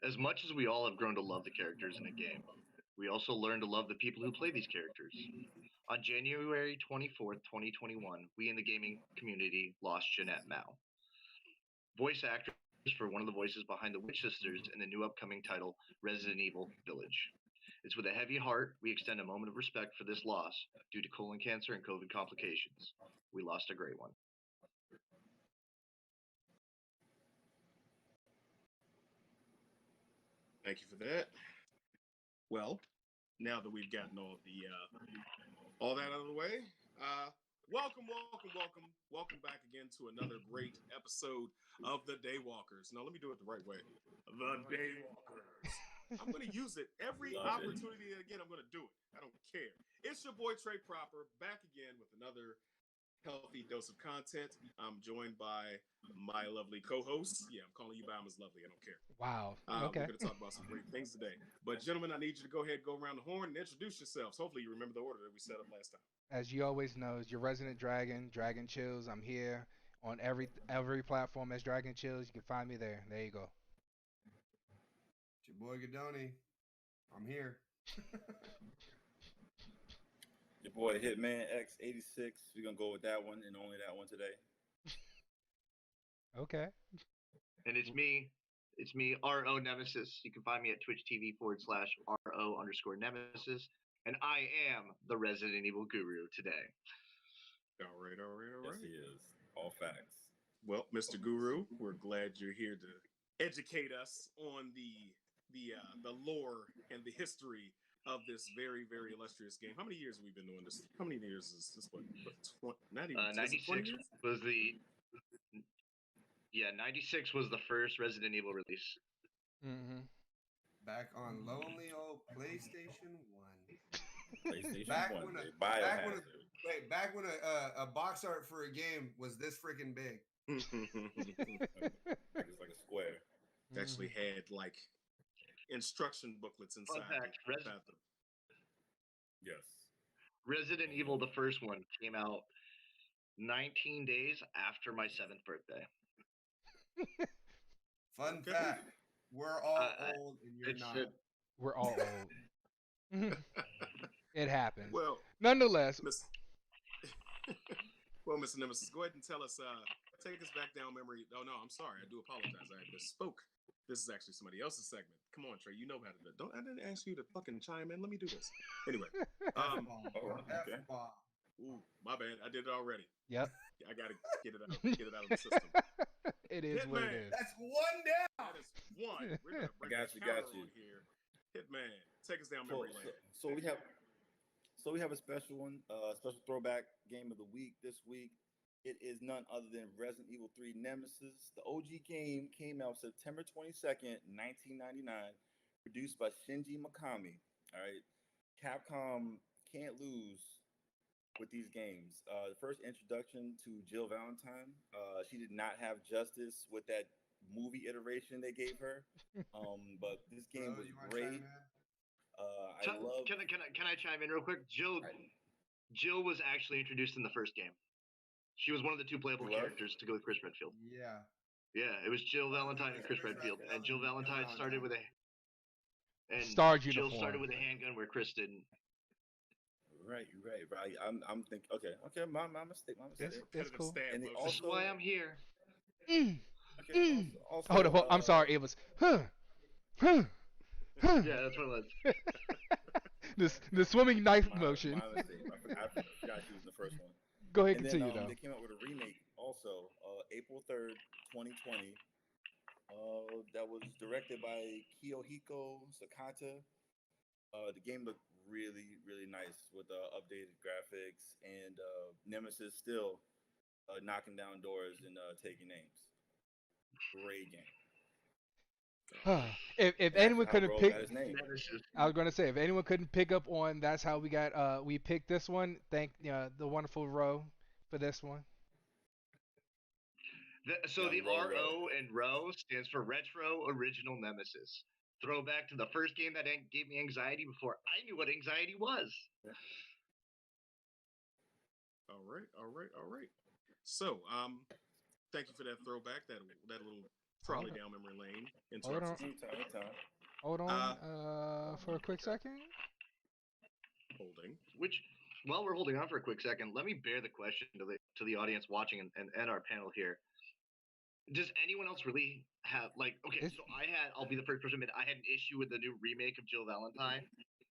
As much as we all have grown to love the characters in a game, we also learn to love the people who play these characters. On January 24th, 2021, we in the gaming community lost Jeanette Mao, voice actress for one of the voices behind the Witch Sisters in the new upcoming title Resident Evil Village. It's with a heavy heart we extend a moment of respect for this loss due to colon cancer and COVID complications. We lost a great one. Thank you for that. Well, now that we've gotten all that out of the way, welcome back again to another great episode of the Daywalkers. Now, let me do it the right way. The Daywalkers. I'm going to use it every opportunity again. I'm going to do it. I don't care. It's your boy Trey Proper back again with another healthy dose of content. I'm joined by my lovely co-host. Yeah, I'm calling you by him as lovely. I don't care. Wow. We're Okay. going to talk about some great things today. But gentlemen, I need you to go ahead, go around the horn, and introduce yourselves. Hopefully, you remember the order that we set up last time. As you always know, it's your resident dragon, Dragon Chills. I'm here on every platform as Dragon Chills. You can find me there. There you go. It's your boy Gadoni. I'm here. Your boy Hitman X86. We're gonna go with that one and only that one today. Okay. And it's me, RO Nemesis. You can find me at Twitch TV/RO_Nemesis. And I am the Resident Evil Guru today. All right. Yes, he is. All facts. Well, Mr. Guru, we're glad you're here to educate us on the lore and the history of this very, very illustrious game. How many years have we been doing this? How many years is this? Not even 96 was the 96 was the first Resident Evil release. Mm-hmm. Back on lonely old PlayStation 1. PlayStation Back 1. when a- Biohazard. Back when a box art for a game was this freaking big. It's like a square. Actually had like instruction booklets inside. Yes. Resident Evil, the first one, came out 19 days after my 7th birthday. Fun fact: we're all old and you're not. We're all old. It happens. Well, Nonetheless, well, Mr. Nemesis, go ahead and tell us, take us back down memory. Oh, no, I'm sorry. I do apologize. I misspoke. This is actually somebody else's segment. Come on, Trey. You know how to do it. I didn't ask you to fucking chime in. Let me do this. Anyway. Okay. F-bomb. Ooh, my bad. I did it already. yep. I got to get it out of the system. It is what it Hitman. is. That's one down. That is one. We're going to bring Got the you, counter got you. on here. Hitman, take us down memory lane. So we have a special one, special throwback game of the week this week. It is none other than Resident Evil 3 Nemesis. The OG game came out September 22nd, 1999, produced by Shinji Mikami. All right. Capcom can't lose with these games. The first introduction to Jill Valentine. She did not have justice with that movie iteration they gave her. But this game was great. Can I chime in real quick? Jill was actually introduced in the first game. She was one of the two playable characters to go with Chris Redfield. Yeah. Yeah, it was Jill Valentine and Chris Redfield. And Jill Valentine started with Starred Jill uniform. started with a handgun where Chris didn't. Right. I'm thinking. Okay. My mistake. It's cool. Stab And it motion. That's why I'm here. Okay. Also, Hold up. I'm sorry. It was. Yeah, that's what it was. The swimming knife my motion. mistake. I forgot she was in the first one. Go ahead, And continue then though. they came out with a remake also, April 3rd, 2020. That was directed by Kiyohiko Sakata. The game looked really, really nice with updated graphics and Nemesis still knocking down doors and taking names. Great game. If That's anyone how couldn't Rogue pick, got his name. I was gonna say if anyone couldn't pick up on that's how we picked this one. Thank the wonderful Ro for this one. So the Young RO and RO stands for Retro Original Nemesis. Throwback to the first game that gave me anxiety before I knew what anxiety was. All right. So, thank you for that throwback, that little trolley Hold down memory lane. Hold on. Interruptions. Anytime. Hold on for a quick second. Holding. Which, while we're holding on for a quick second, let me bear the question to the audience watching and our panel here. Does anyone else really have like? Okay, It's- so I'll be the first person to admit I had an issue with the new remake of Jill Valentine.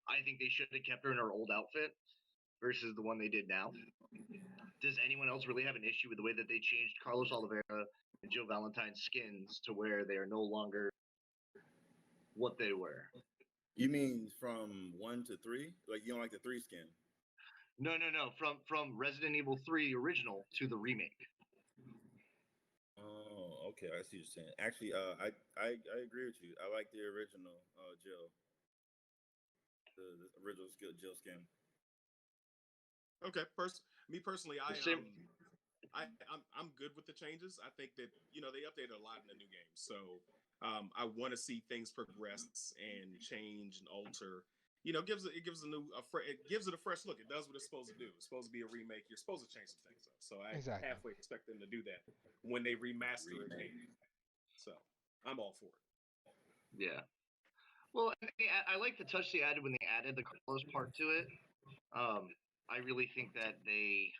I think they should have kept her in her old outfit versus the one they did now. Does anyone else really have an issue with the way that they changed Carlos Oliveira and Jill Valentine's skins to where they are no longer what they were? You mean from 1 to 3? Like you don't like the 3 skin? No. From Resident Evil 3 original to the remake. Oh, okay. I see what you're saying. Actually, I agree with you. I like the original Jill. The original Jill skin. Okay. Me personally, The same- I'm good with the changes. I think that they updated a lot in the new game, so I want to see things progress and change and alter. It gives it a fresh look. It does what it's supposed to do. It's supposed to be a remake. You're supposed to change some things up. So I Exactly. halfway expect them to do that when they remaster a game. So I'm all for it. Yeah. Well, I like the touch they added when they added the Carlos part to it. I really think that they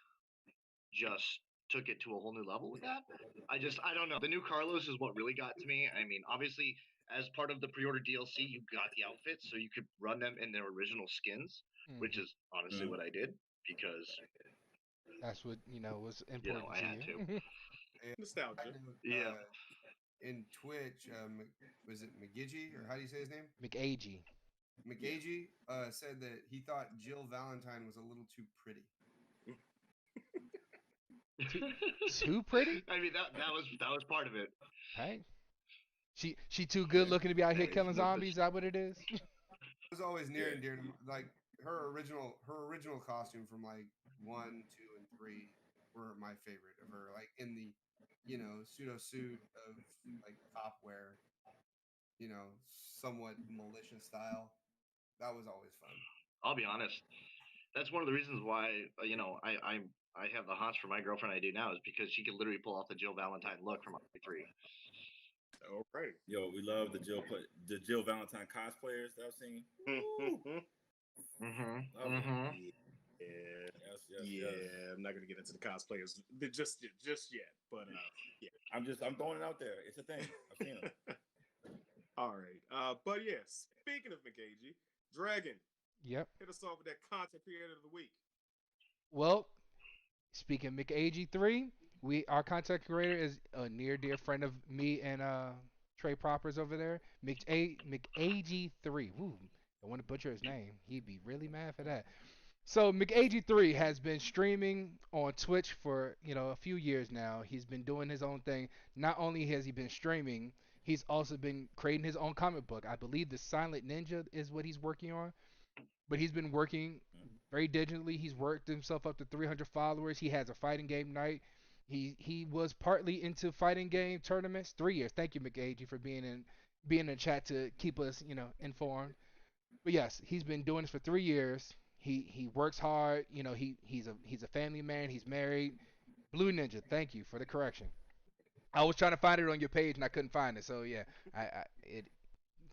just took it to a whole new level with that. I don't know. The new Carlos is what really got to me. I mean, obviously, as part of the pre-order DLC, you got the outfits, so you could run them in their original skins, which is honestly what I did because That's what was important I had to you. And Nostalgia. I know, Yeah. in Twitch, was it McGidgey or how do you say his name? McAgee. McAgee said that he thought Jill Valentine was a little too pretty. Too pretty? I mean, that was part of it. Hey. She too good looking to be out here Hey, killing no, zombies. Is that what it is? It was always near Yeah. and dear to like her original costume from like 1, 2, and 3 were my favorite of her. Like in the pseudo suit of like cop wear, somewhat militia style. That was always fun. I'll be honest. That's one of the reasons why I have the hots for my girlfriend I do now is because she could literally pull off the Jill Valentine look from RP3. All right. Yo, we love the Jill Valentine cosplayers that I've seen. Woo! Love it. Yeah. Yes. I'm not gonna get into the cosplayers just yet, but yeah. I'm throwing it out there. It's a thing. I've seen them. All right. But yeah, speaking of McAgee, Dragon, Yep. hit us off with that content creator of the week. Well, speaking of McAgee3, our content creator is a near dear friend of me and Trey Proppers over there. McAgee3. Woo. I want to butcher his name. He'd be really mad for that. So McAgee3 has been streaming on Twitch for a few years now. He's been doing his own thing. Not only has he been streaming, he's also been creating his own comic book. I believe the Silent Ninja is what he's working on. But he's been working very diligently. He's worked himself up to 300 followers. He has a fighting game night. He was partly into fighting game tournaments. 3 years. Thank you, McAgee, for being in chat to keep us informed. But yes, he's been doing this for 3 years. He works hard. He's a family man. He's married. Blue Ninja. Thank you for the correction. I was trying to find it on your page and I couldn't find it. So yeah,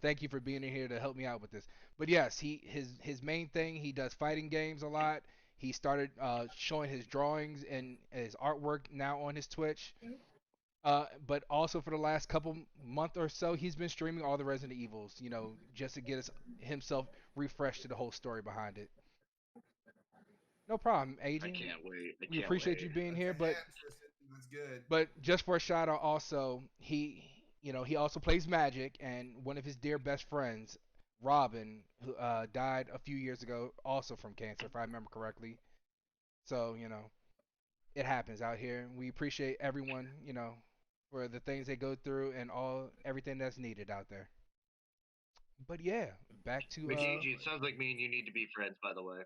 thank you for being in here to help me out with this. But yes, his main thing, he does fighting games a lot. He started showing his drawings and his artwork now on his Twitch. But also for the last couple month or so, he's been streaming all the Resident Evils, just to get himself refreshed to the whole story behind it. No problem, AJ. I can't wait. We appreciate you being here, but That's good. but just for a shout out, also he also plays Magic, and one of his dear best friends, Robin, who died a few years ago, also from cancer, if I remember correctly. So it happens out here. We appreciate everyone, for the things they go through and everything that's needed out there. But yeah, back to McAgee, it sounds like me and you need to be friends, by the way.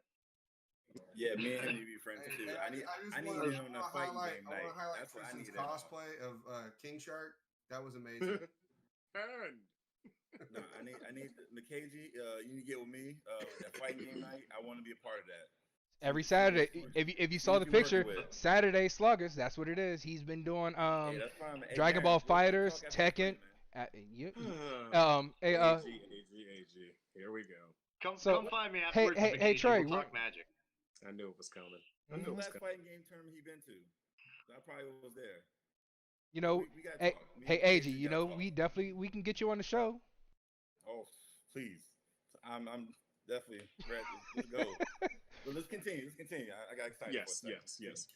Yeah, me and him need to be friends too. I need wanna him on a fighting highlight, game I night. want to highlight That's what I Tristan's need. cosplay of King Shark. That was amazing. And No, I need McAgee. You need to get with me. That fighting game night. I want to be a part of that. Every See what's Saturday, working. if you See saw what the you working picture, with. Saturday Sluggers, that's what it is. He's been doing Hey, that's fine, man. Hey, Dragon Gary, Ball we'll Fighters, talk after the Tekken. break, man. Hey, AG. Here we go. Come So- find me hey, afterwards. hey, Big hey, AG, Trey, we'll what- talk Magic. I knew it was coming. I When's knew the it was last coming. fighting game tournament he been to? I probably was there. you know, we gotta hey, talk. Me hey, and AG, Casey you gotta know, talk. we can get you on the show. Oh, please. I'm definitely ready. Let's go. But let's continue. I got excited. Yes. for a second.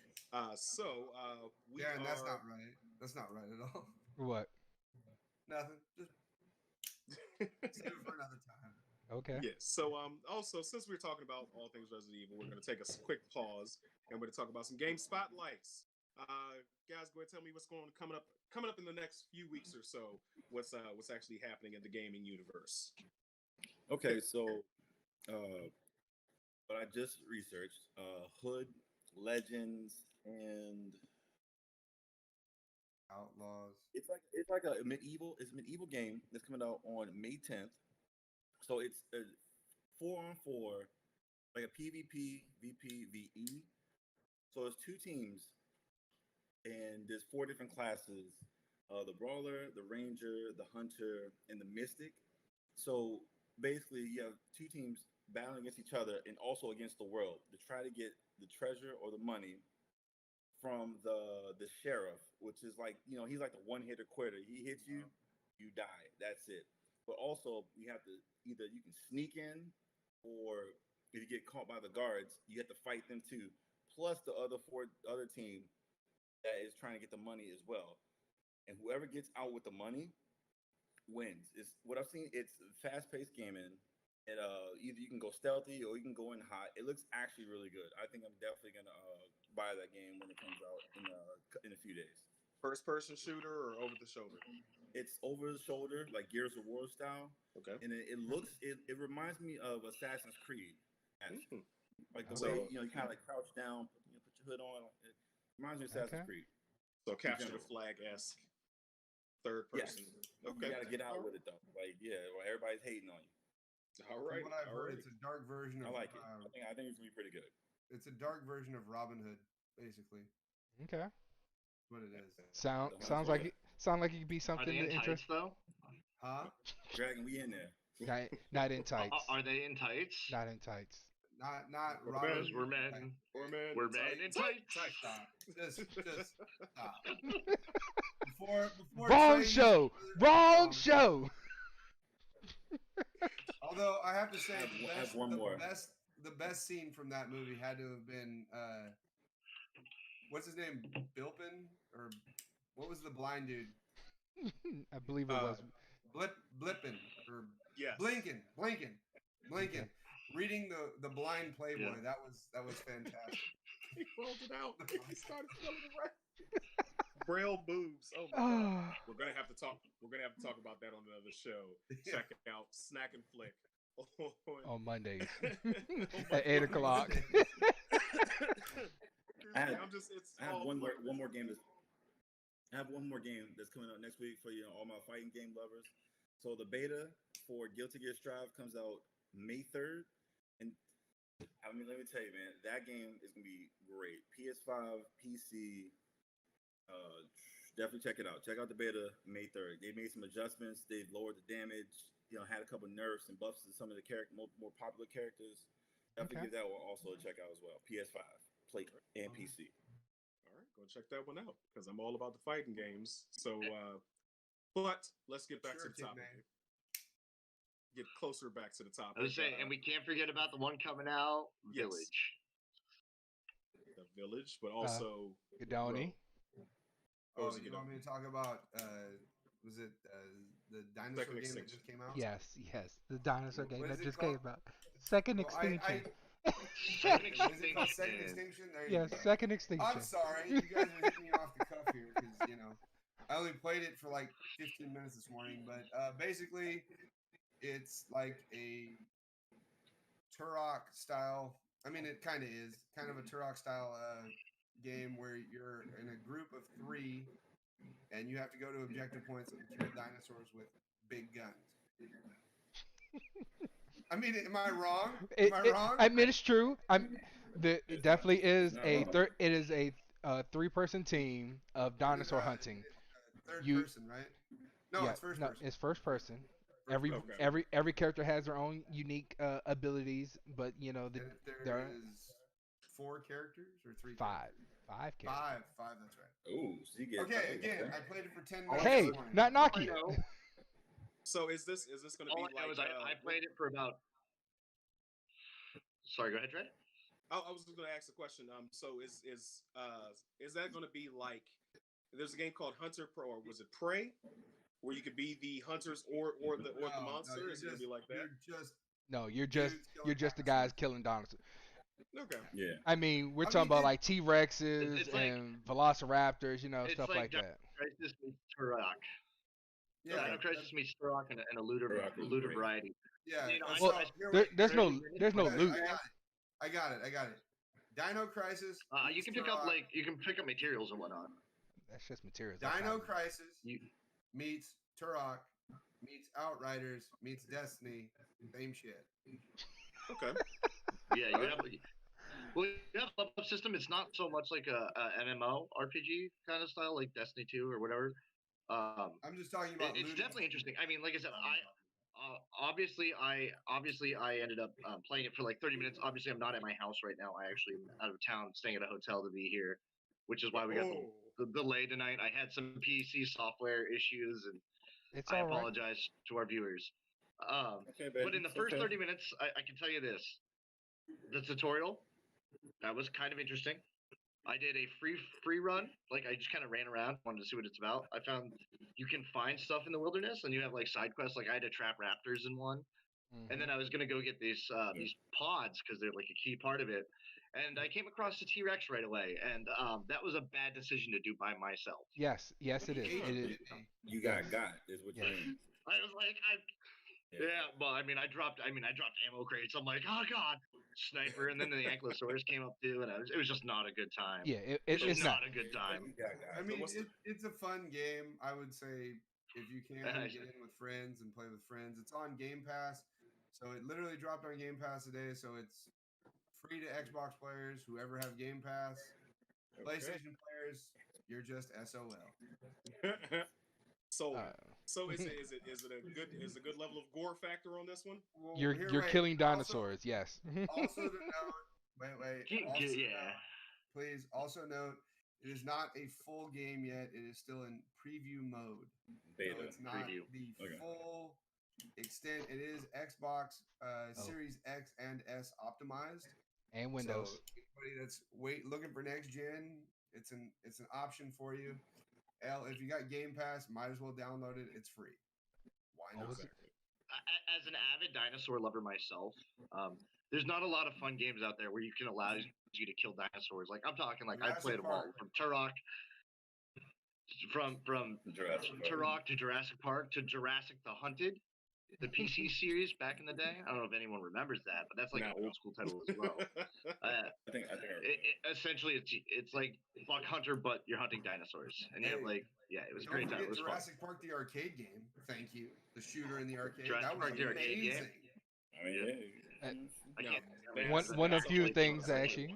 We Darren, are. that's not right. That's not right at all. What? Nothing. Just save it for another time. Okay. Yes. So, also, since we're talking about all things Resident Evil, we're going to take a quick pause and we're going to talk about some game spotlights. Guys, go ahead and tell me what's coming up in the next few weeks or so. What's actually happening in the gaming universe? Okay, so what I just researched, Hood, Legends, and Outlaws. it's like a medieval game that's coming out on May 10th. So it's a 4-on-4, like a PvP, VP, VE. So it's 2 teams, and there's 4 different classes: the Brawler, the Ranger, the Hunter, and the Mystic. So basically, you have 2 teams battling against each other and also against the world to try to get the treasure or the money from the sheriff, which is like, he's like the one-hitter quitter. He hits you, you die. That's it. But also, you have to you can sneak in, or if you get caught by the guards, you have to fight them too. Plus the other team that is trying to get the money as well. And whoever gets out with the money wins. It's what I've seen. It's fast-paced gaming. And either you can go stealthy or you can go in hot. It looks actually really good. I think I'm definitely gonna buy that game when it comes out in a few days. First-person shooter or over the shoulder? It's over the shoulder, like Gears of War style, Okay. and it looks. It reminds me of Assassin's Creed, actually. Like the So- way you kind of like crouch down, put your hood on. It reminds me of Assassin's Okay. Creed. So capture the general. flag-esque third Yes. person. You gotta get out with it though. Like well, everybody's hating on you. All right. From what I've all heard, right. it's a dark version I of. like it. I think it's gonna be pretty good. It's a dark version of Robin Hood, basically. Okay. What it is. Sounds That's like right. it could be Are something they to in interest. tights though? Huh? Dragon, we in there. Not in tights. Are they in tights? Not in tights. Not We're Robin. Because we're men. We're men in tights. Stop. Just stop. Before Wrong Trey show. uses- Wrong show. Although I have to say, I have one more. the best scene from that movie had to have been what's his name, Bilpin, or what was the blind dude, I believe it was. Blippin, or Yes. Blinken, reading the blind Playboy. Yeah. That was fantastic. He rolled it out. He started spelling it right. Braille boobs. Oh my god. We're gonna have to talk about that on another show. Yeah. Check out Snack and Flick. On Mondays at 8 o'clock. I have all one over more game that's coming out next week for all my fighting game lovers. So the beta for Guilty Gear Strive comes out May 3rd, and I mean, let me tell you, man, that game is gonna be great. PS5, PC, definitely check it out. Check out the beta May 3rd. They made some adjustments. They've lowered the damage. Had a couple nerfs and buffs to some of the more popular characters. Definitely Okay. give that one also a check out as well. PS5, Play, and PC. All right, go check that one out because I'm all about the fighting games. So, but let's get back to Sure, the Kid topic. Man. Get closer back to the topic. I was saying, and we can't forget about the one coming out, Yes. Village. the Village, but also Gadoni. Oh, Or is it you Gadoni? want me to talk about was it the dinosaur Second game that Extinction. just came out? Yes, the dinosaur What game is that it just called? came out. Second Well, Extinction. Second Is it called Second Extinction. Extinction? There you Yes, go. Second Extinction. I'm sorry, you guys are hitting me off the cuff here because I only played it for like 15 minutes this morning. But basically, it's like a Turok style. I mean, it kind of is kind of a Turok style game where you're in a group of 3, and you have to go to objective points and kill dinosaurs with big guns. I mean, am I wrong? Am I wrong? I mean, it's true. It It's definitely not, is it's not a wrong. it is a three-person team of dinosaur hunting. Third You person, right? No, Yeah, it's first no, person. it's first person. First Every person. Okay. every every character has their own unique abilities, but you know And if there there are is 4 characters or 3 five characters? characters. Five, that's right. Ooh, so you get Okay, again, I played it for 10 All I minutes know Hey, this is- morning. not All I Nokia. know, So is this going to be all I know like? is I played it for about. Sorry, go ahead, Trey. I was just going to ask a question. So is that going to be like? There's a game called Hunter Pro, or was it Prey, where you could be the hunters or the No, monster? you're Is it going to be like that? You're just No, dudes you're killing just the dinosaurs. guys killing dinosaurs. Okay. Yeah. I mean, we're I talking mean, about it- like T-Rexes it's like- and Velociraptors, you know, It's stuff like like that. Crisis meets Turok. Yeah, Dino Crisis meets Turok and a looter Turok was looter great. variety. yeah. You know, I Well, tried- here, There, wait, there's no 30 minutes, there's no but loot. I got it. Dino Crisis. You meets can pick up Turok. you can pick up materials and whatnot. That's just materials. That's Dino not- Crisis You, meets Turok meets Outriders meets Destiny. Same shit. Okay. yeah, you have. Well, you have a level up system. It's not so much like a MMO RPG kind of style, like Destiny 2 or whatever. I'm just talking about. It's looting. definitely interesting. I mean, like I said, obviously I ended up playing it for like 30 minutes. Obviously, I'm not at my house right now. I actually am out of town, staying at a hotel to be here, which is why we got Oh. the delay tonight. I had some PC software issues, and It's I all right. apologize to our viewers. Okay, baby. But in the it's first okay. 30 minutes, I can tell you this: the tutorial that was kind of interesting. I did a free run, like I just kind of ran around, wanted to see what it's about. I found you can find stuff in the wilderness, and you have like side quests. Like I had to trap raptors in one, Mhm. and then I was gonna go get these pods because they're like a key part of it. And I came across the T-Rex right away, and that was a bad decision to do by myself. Yes, it is. Hate It is. it. You got is what Yeah. you mean. I was like, yeah, well, I dropped ammo crates. I'm like, oh god, sniper, and then the ankylosaurus came up too, and it was just not a good time. Yeah, It it's was not. not a good time. You got guys. I mean, what's the- it's a fun game. I would say if you can Nice. get in with friends and play with friends, it's on Game Pass. So it literally dropped on Game Pass today. So it's free to Xbox players, whoever have Game Pass. PlayStation players, you're just SOL. So Uh, so is it a good level of gore factor on this one? Well, you're here, you're wait. killing Also- dinosaurs. Yes. Also to note, wait. Also to Yeah. note, please also note, it is not a full game yet. It is still in preview mode. So Beta. it's not preview. the Okay. full extent. It is Xbox Oh. Series X and S optimized. And Windows. So anybody that's looking for next gen, it's an option for you. If you got Game Pass, might as well download it. It's free. Why Oh, not? is it? As an avid dinosaur lover myself, there's not a lot of fun games out there where you can allow you to kill dinosaurs. Like I'm talking, like I Jurassic played them all Park. from Turok, from Jurassic Park. Turok to Jurassic Park to Jurassic the Hunted, the PC series back in the day. I don't know if anyone remembers that, but that's like an No. old school title as well. I think Essentially, it's like Buck Hunter, but you're hunting dinosaurs, and you have Hey, it was a Don't great time. forget It was fun. Jurassic Park the arcade game. Thank you. The shooter in the arcade. Jurassic that was Park the arcade game? amazing. I mean, yeah. I No, can't. that's- One of that's few like things the- actually.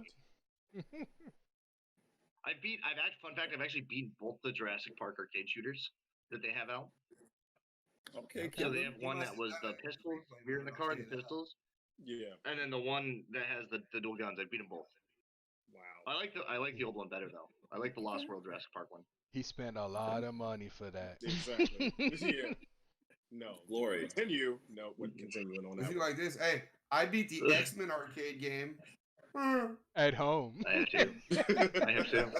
I've actually beaten both the Jurassic Park arcade shooters that they have out. Okay, Okay. So they Kevin. have one that was the pistols. We were in the car, the pistols, Yeah. and then the one that has the dual guns. I beat them both. Wow. I like the old one better though. I like the Lost World Jurassic Park one. He spent a lot of money for that. Exactly. Yeah. No. Glory. Continue. No, we're continuing on If that. you like this, hey, I beat the X-Men arcade game. At home. I have to. I have to.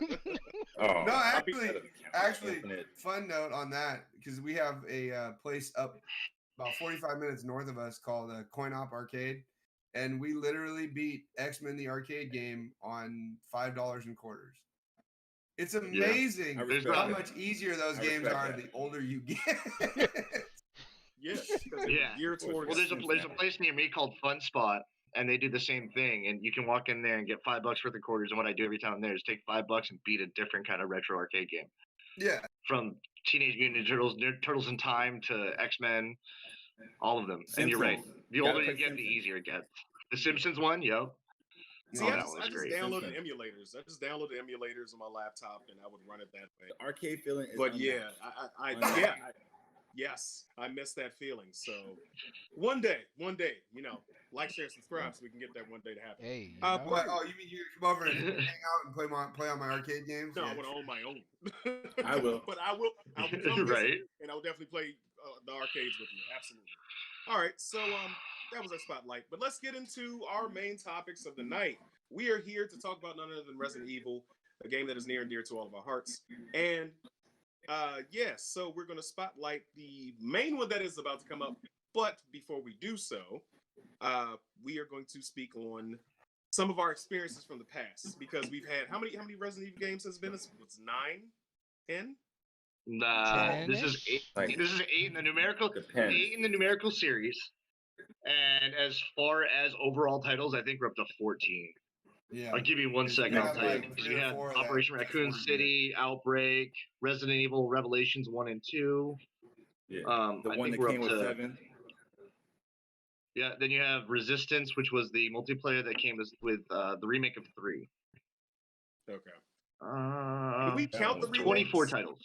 Oh, No, I beat actually- that other count. Actually, Infinite. fun note on that because we have a place up about 45 minutes north of us called Coin Op Arcade, and we literally beat X-Men the arcade game on $5 and quarters. It's amazing I respect how that. much easier those I games respect are that. the older you get. Yes. because they Yeah. Geared towards. Well, there's a place near me called Fun Spot, and they do the same thing. And you can walk in there and get $5 worth of quarters. And what I do every time I'm there is take $5 and beat a different kind of retro arcade game, Yeah, from Teenage Mutant Ninja Turtles, Turtles in Time to X-Men, all of them. And you're right. Simpsons. The Gotta older you play get, the Simpsons. easier it gets. The Simpsons one, yo. See, Oh, I that just, was I just great. downloaded emulators. I just downloaded emulators on my laptop, and I would run it that way. The arcade feeling is But yeah, unmatched. yeah, yes, I miss that feeling. So one day, like, share, subscribe, so we can get that one day to happen. Hey, you Uh, know? What? Oh, you mean you come over and hang out and play on my arcade games? No, Yeah. I want to own my own. I will. But I will come visit, Right. and I will definitely play the arcades with you. Absolutely. All right, so that was our spotlight. But let's get into our main topics of the night. We are here to talk about none other than Resident Evil, a game that is near and dear to all of our hearts. And so we're going to spotlight the main one that is about to come up. But before we do so, we are going to speak on some of our experiences from the past, because we've had how many Resident Evil games has been? It's 9, 10. Nah, this is 8. Like- This is 8 in the numerical. Depends. 8 in the numerical series. And as far as overall titles, I think we're up to 14. Yeah. I'll give you one Because second. we I'll have, tell you. like, Because 3 we or have 4 that Operation just Raccoon weren't City, Outbreak, Resident Evil Revelations 1 and 2. Yeah. I The one think that we're came up with to 7. Yeah. Then you have Resistance, which was the multiplayer that came with the remake of 3. Okay. Do we count the remakes? 24 titles.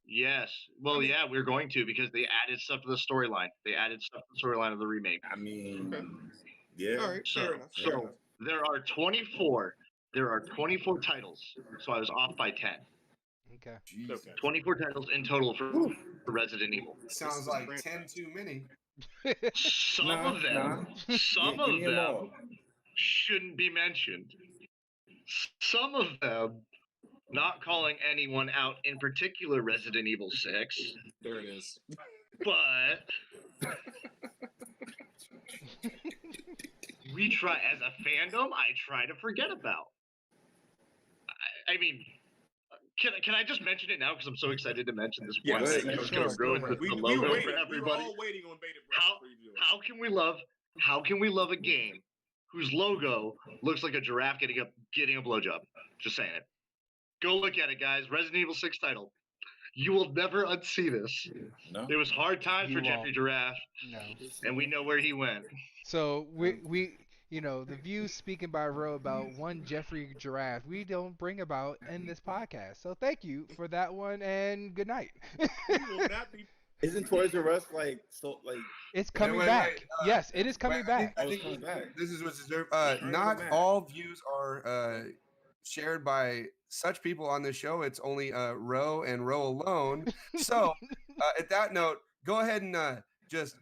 Yes. Well, yeah, we're going to, because they added stuff to the storyline. They added stuff to the storyline of the remake. I mean, Okay. yeah. All right. Fair enough. Fair enough. There are 24. There are 24 titles. So I was off by 10. Okay. Jesus. Okay. 24 titles in total for Resident Evil. Sounds is like franchise. 10 too many. Some Nah, of them, some Give of me 'em them all. shouldn't be mentioned. Some of them, not calling anyone out in particular, Resident Evil 6, There it is. but we try, as a fandom, I try to forget about. I mean, can I just mention it now, because I'm so excited to mention this Yeah, one go thing. ahead, It's man. going to ruin Sure. the We logo were for waiting. We were everybody. all waiting on bated breath to preview it. How can we love a game whose logo looks like a giraffe getting a blowjob? Just saying it. Go look at it, guys. Resident Evil 6 title. You will never unsee this. No. It was hard times You for Jeffrey won't. Giraffe, No. and we know where he went. So we the views speaking by Ro about one Jeffrey Giraffe, we don't bring about in this podcast. So thank you for that one, and good night. We will not be. Isn't Toys R Us like It's coming wait, back. wait, Yes, it is coming back. I Oh, think it's coming back. this is what's deserved. Turn Not them back. all views are shared by such people on this show. It's only Ro and Ro alone. So, at that note, go ahead and just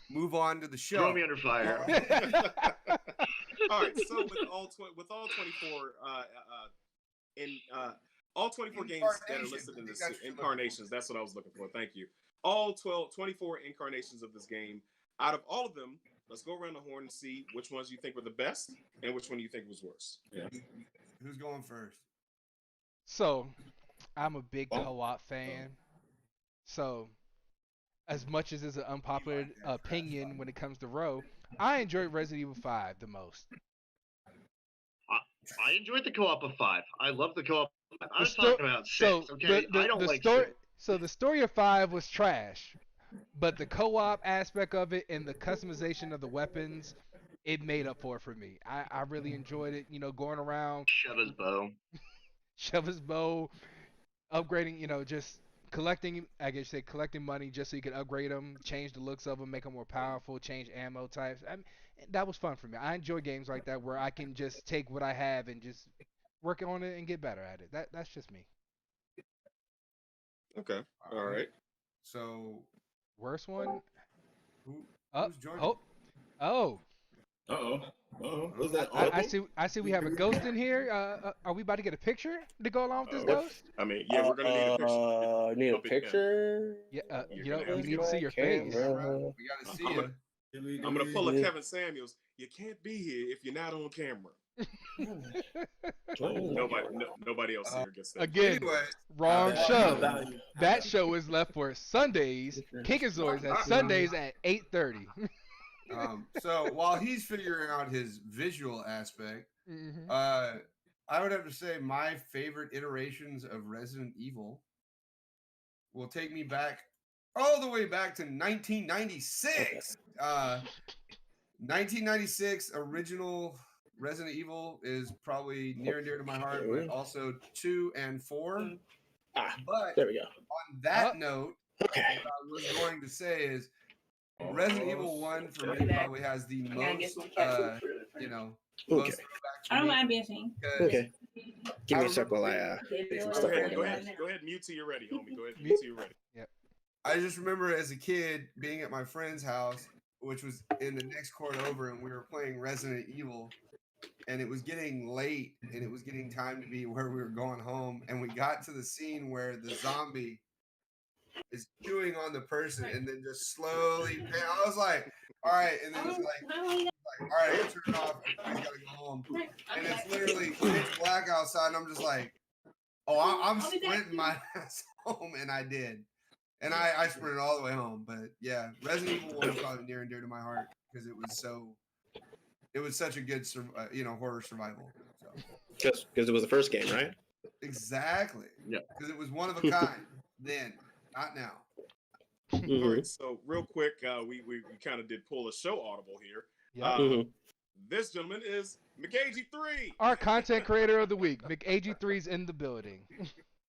move on to the show. Throw me under fire. All right. So with all 24 all 24 games that are listed in this incarnations, that's what I was looking for. Thank you. All 24 incarnations of this game. Out of all of them, let's go around the horn and see which ones you think were the best and which one you think was worse. Yeah. Who's going first? So, I'm a big Oh. co-op fan. So, as much as it's an unpopular opinion when it comes to Ro, I enjoyed Resident Evil 5 the most. I enjoyed the co-op of 5. I love the co-op. I was sto- talking about 6, okay? I don't like story. 6. So the story of 5 was trash, but the co-op aspect of it and the customization of the weapons, it made up for it for me. I really enjoyed it. Going around, Shove his bow. shove his bow, upgrading. Just collecting. I guess you say collecting money just so you can upgrade them, change the looks of them, make them more powerful, change ammo types. That was fun for me. I enjoy games like that where I can just take what I have and just work on it and get better at it. That's just me. Okay. All right. So, Worst one? who's Jordan? Oh. Uh-oh. What's that? I see we have a ghost in here. Are we about to get a picture to go along with this Uh-oh. ghost? I mean, yeah, we're gonna need a picture. Need a Don't be picture? Yeah, You're gonna have we to need to get see your face. Camera. We gotta see I'm you. I'm gonna pull a Kevin Samuels. You can't be here if you're not on camera. Nobody else here gets that. Again, Anyway, wrong How show. value- That show is left for Sundays. Kickazoids at Sundays at 8:30. so while he's figuring out his visual aspect, Mhm. I would have to say my favorite iterations of Resident Evil will take me back all the way back to 1996. 1996 original Resident Evil is probably near and dear to my heart, but also 2 and 4. But There we go. on that Oh. note, Okay. what I was going to say is Resident Evil 1 for me probably has the most, you know, Okay. most throwback I don't to me mind busy. because Okay. Give me I a sec while I Go some Go stuff ahead, on go my ahead, go ahead. Mute till you're ready, homie. Go ahead, Mute. mute till you're ready. I just remember as a kid being at my friend's house, which was in the next court over, and we were playing Resident Evil, and it was getting late, and it was getting time to be where we were going home, and we got to the scene where the zombie is chewing on the person, and then just slowly. I was like, "All right," and then it's like, "All right, turn it off. Everybody's gotta go home." And it's literally pitch black outside, and I'm just like, "Oh, I'm sprinting my ass home," and I did. And I sprinted all the way home. But yeah, Resident Evil 1 is probably near and dear to my heart because it was such a good, horror survival. So. because it was the first game, right? Exactly. Yeah. Because it was one of a kind then, not now. All Mhm. right, so real quick, we kind of did pull a show audible here. Yeah. Mhm. This gentleman is McAG3. Our content creator of the week, McAG3's in the building.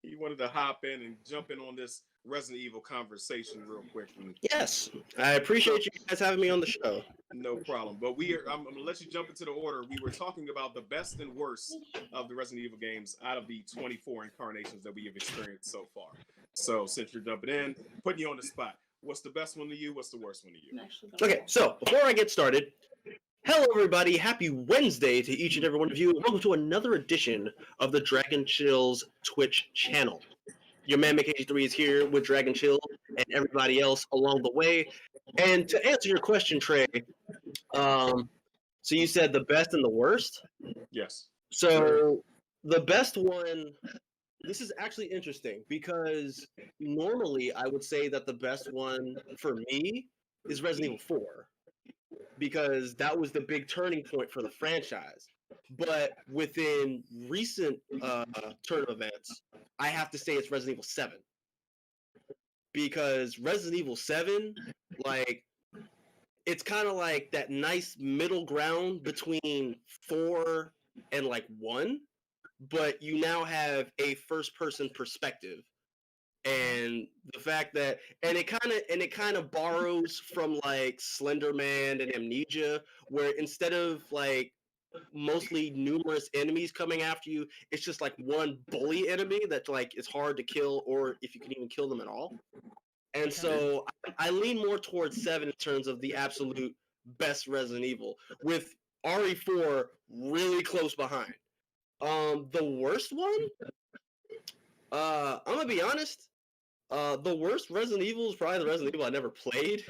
He wanted to hop in and jump in on this Resident Evil conversation real quick. And Yes, I appreciate you guys having me on the show. no problem. But I'm going to let you jump into the order. We were talking about the best and worst of the Resident Evil games out of the 24 incarnations that we have experienced so far. So since you're jumping in, putting you on the spot, what's the best one to you? What's the worst one to you? Okay, so before I get started, hello everybody, happy Wednesday to each and every one of you, and welcome to another edition of the Dragon Chills Twitch channel. Your man McAG3 is here with Dragon Chill and everybody else along the way. And to answer your question, Trey, so you said the best and the worst? Yes. So the best one, this is actually interesting because normally I would say that the best one for me is Resident Evil 4 because that was the big turning point for the franchise. But within recent turn of events, I have to say it's Resident Evil 7 because Resident Evil 7, like, it's kind of like that nice middle ground between 4 and like 1, but you now have a first-person perspective, and the fact that it kind of borrows from like Slender Man and Amnesia, where instead of like mostly numerous enemies coming after you, it's just like one bully enemy that like is hard to kill, or if you can even kill them at all. And so I lean more towards 7 in terms of the absolute best Resident Evil, with RE4 really close behind. The worst one, I'm gonna be honest. The worst Resident Evil is probably the Resident Evil I never played,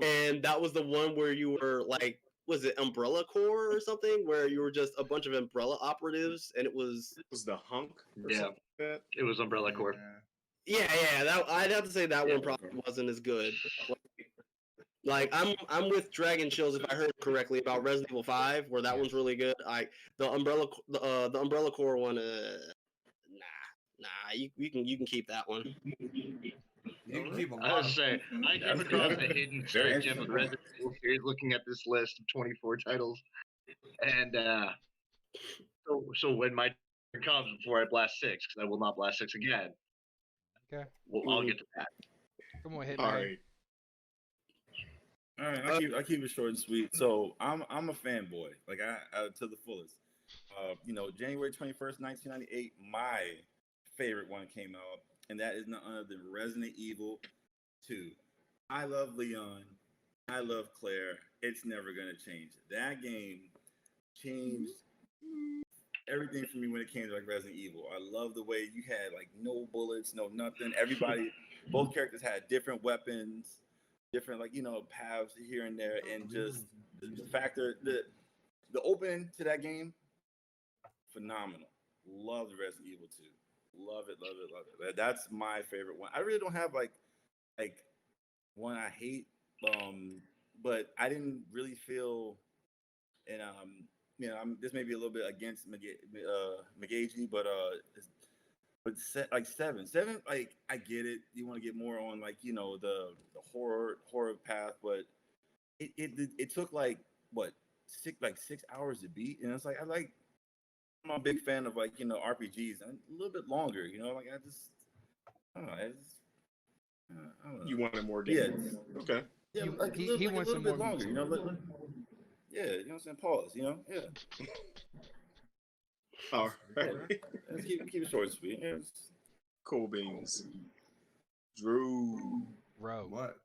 and that was the one where you were like, was it Umbrella Corps or something, where you were just a bunch of Umbrella operatives, and it was the hunk? Or Yeah. something like that? It was Umbrella Corp. yeah. That I'd have to say that one probably wasn't as good. Like I'm with Dragon Chills if I heard correctly about Resident Evil 5, where that one's really good. The Umbrella Corps one, nah, you can keep that one. You can keep a I lot was of say, I came across the hidden Very gem of Resident Evil series looking at this list of 24 titles. And so when my turn comes before I blast 6, because I will not blast 6 again, Okay. I'll get to that. Come on, Hitman. All right. All right, I keep it short and sweet. So I'm a fanboy, like I to the fullest. January 21st, 1998, my favorite one came out, and that is none other than Resident Evil 2. I love Leon. I love Claire. It's never gonna change. That game changed everything for me when it came to like Resident Evil. I love the way you had like no bullets, no nothing. Everybody, both characters had different weapons, different paths here and there, and just the factor, the opening to that game, phenomenal. Love the Resident Evil 2. Love it. That's my favorite one. I really don't have like one I hate, but I didn't really feel, and this may be a little bit against McAG, but seven, like I get it. You want to get more on like the horror path, but it took like what 6 hours to beat, and it's like I'm a big fan of like RPGs and a little bit longer. Like I don't know. I don't know. You wanted more Yeah. games. Okay. Yeah, He- like he a little, wants a some little bit more longer. Yeah, you know what I'm saying? Pause. Yeah. All right. Let's keep it short and sweet. Yeah, Cool beans. Drew. Bro. What?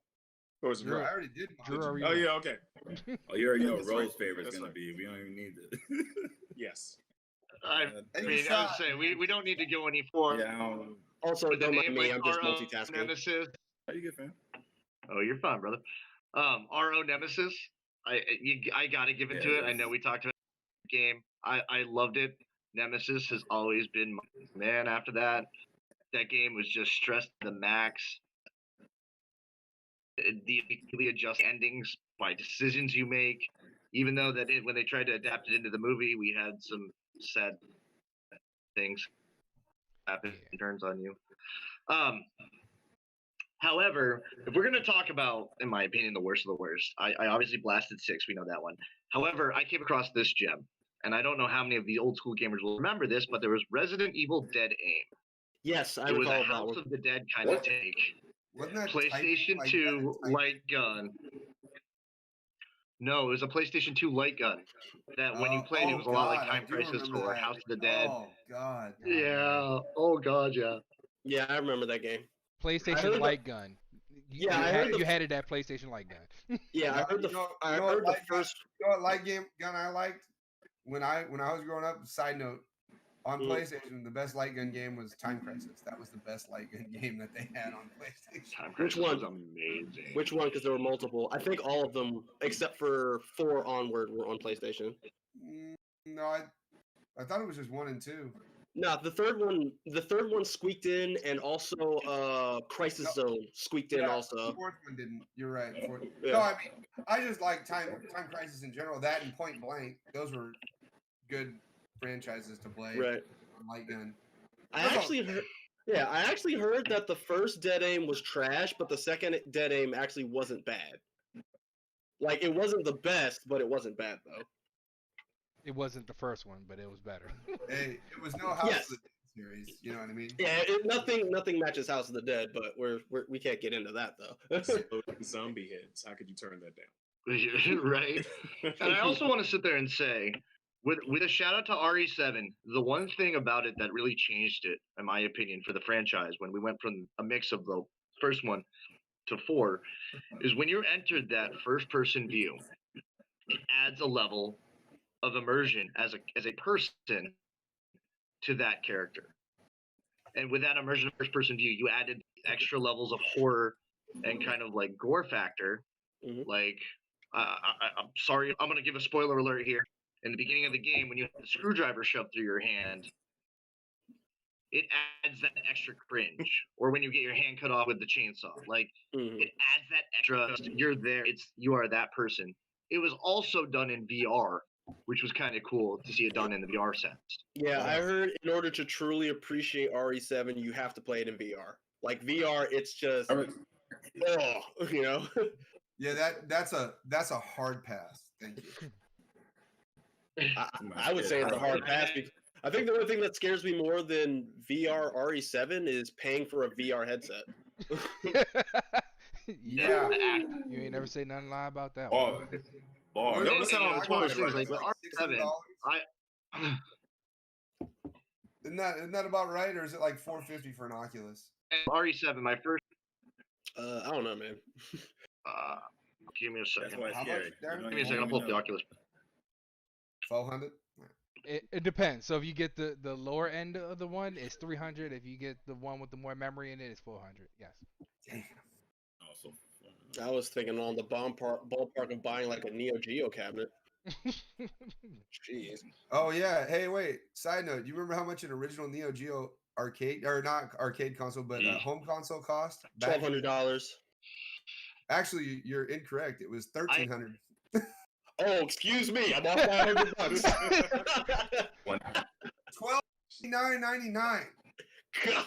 What was it, Drew. Drew? I already did. Drew, mine. are you Oh up? yeah. Okay. Oh, you already Yeah, know that's what Rose's right. favorite's That's gonna right. be. We don't even need to. Yes. I Hey, mean, I shot. would say we don't need to go any further. Yeah, I don't. Also, With the don't mind name me. like I'm just RO multitasking. Nemesis. How you get, fam? Oh, you're fine, brother. RO Nemesis. I gotta give it to it. I know we talked about the game. I loved it. Nemesis has always been my man. After that, that game was just stressed to the max. The immediately adjust endings by decisions you make. Even though when they tried to adapt it into the movie, we had some sad things happen. Yeah. Turns on you. However, if we're going to talk about, in my opinion, the worst of the worst, I obviously blasted 6. We know that one. However, I came across this gem, and I don't know how many of the old school gamers will remember this, but there was Resident Evil Dead Aim. Yes, I It was a recall that House one. of the Dead kind of take. Wasn't that PlayStation Titan, 2 Titan? light gun. No, it was a PlayStation 2 light gun. That when you played, it was a lot like God, I Time do Crisis remember or that. House of the Dead. Oh God. Yeah. Oh God, yeah. Yeah, I remember that game. I PlayStation heard light gun. You, Yeah, you I had, heard the- you had it at PlayStation light gun. Yeah, I heard the. I heard the first. You know what light gun I liked when I was growing up? Side note, on Mm. PlayStation, the best light gun game was Time Crisis. That was the best light gun game that they had on PlayStation. Time Which Crisis one? was amazing. Which one? Because there were multiple. I think all of them, except for 4 onward, were on PlayStation. No, I thought it was just 1 and 2. No, the third one squeaked in, and also Crisis Zone squeaked in Yeah, also. The fourth one didn't. You're right. the fourth- Yeah. No, I mean, I just like Time Crisis in general. That and Point Blank. Those were good franchises to play. Right. On light gun. I actually heard that the first Dead Aim was trash, but the second Dead Aim actually wasn't bad. Like, it wasn't the best, but it wasn't bad though. It wasn't the first one, but it was better. Hey, it was no House Yes. of the Dead series. You know what I mean? Yeah, nothing matches House of the Dead, but we can't get into that though. Zombie heads. How could you turn that down? Right. And I also want to sit there and say, with a shout out to RE7, the one thing about it that really changed it, in my opinion, for the franchise, when we went from a mix of the first one to 4, is when you're entered that first person view, it adds a level of immersion as a person to that character. And with that immersion first person view, you added extra levels of horror and kind of like gore factor. Mhm. Like, I'm sorry, I'm going to give a spoiler alert here. In the beginning of the game, when you have the screwdriver shoved through your hand, it adds that extra cringe. Or when you get your hand cut off with the chainsaw, like Mhm. it adds that extra. You're there. You are that person. It was also done in VR, which was kind of cool to see it done in the VR sense. Yeah, I heard in order to truly appreciate RE7, you have to play it in VR. Like VR, it's just you know. Yeah, that's a hard pass. Thank you. I would say it's a hard pass. Because I think the only thing that scares me more than VR RE7 is paying for a VR headset. Yeah. You ain't never say nothing lie about that one. Bar. Notice how And I'm it's one of those quiet things, right like now. with RE7, Isn't that about right, or is it like $450 for an Oculus? RE7, my first. I don't know, man. Give me a That's second. why it's How scary. much, Darren? You don't Give me a even second. I'll pull up the know. Oculus. 1,200. It depends. So if you get the lower end of the one, it's 300. If you get the one with the more memory in it, it's 400. Yes. Damn. Oh, so, I was thinking on the ballpark of buying like a Neo Geo cabinet. Jeez. Oh yeah. Hey, wait. Side note: do you remember how much an original Neo Geo arcade, or not arcade console, but home console cost? $1,200. Actually, you're incorrect. It was 1,300. Oh, excuse me. I'm off by $100. $12.99. God.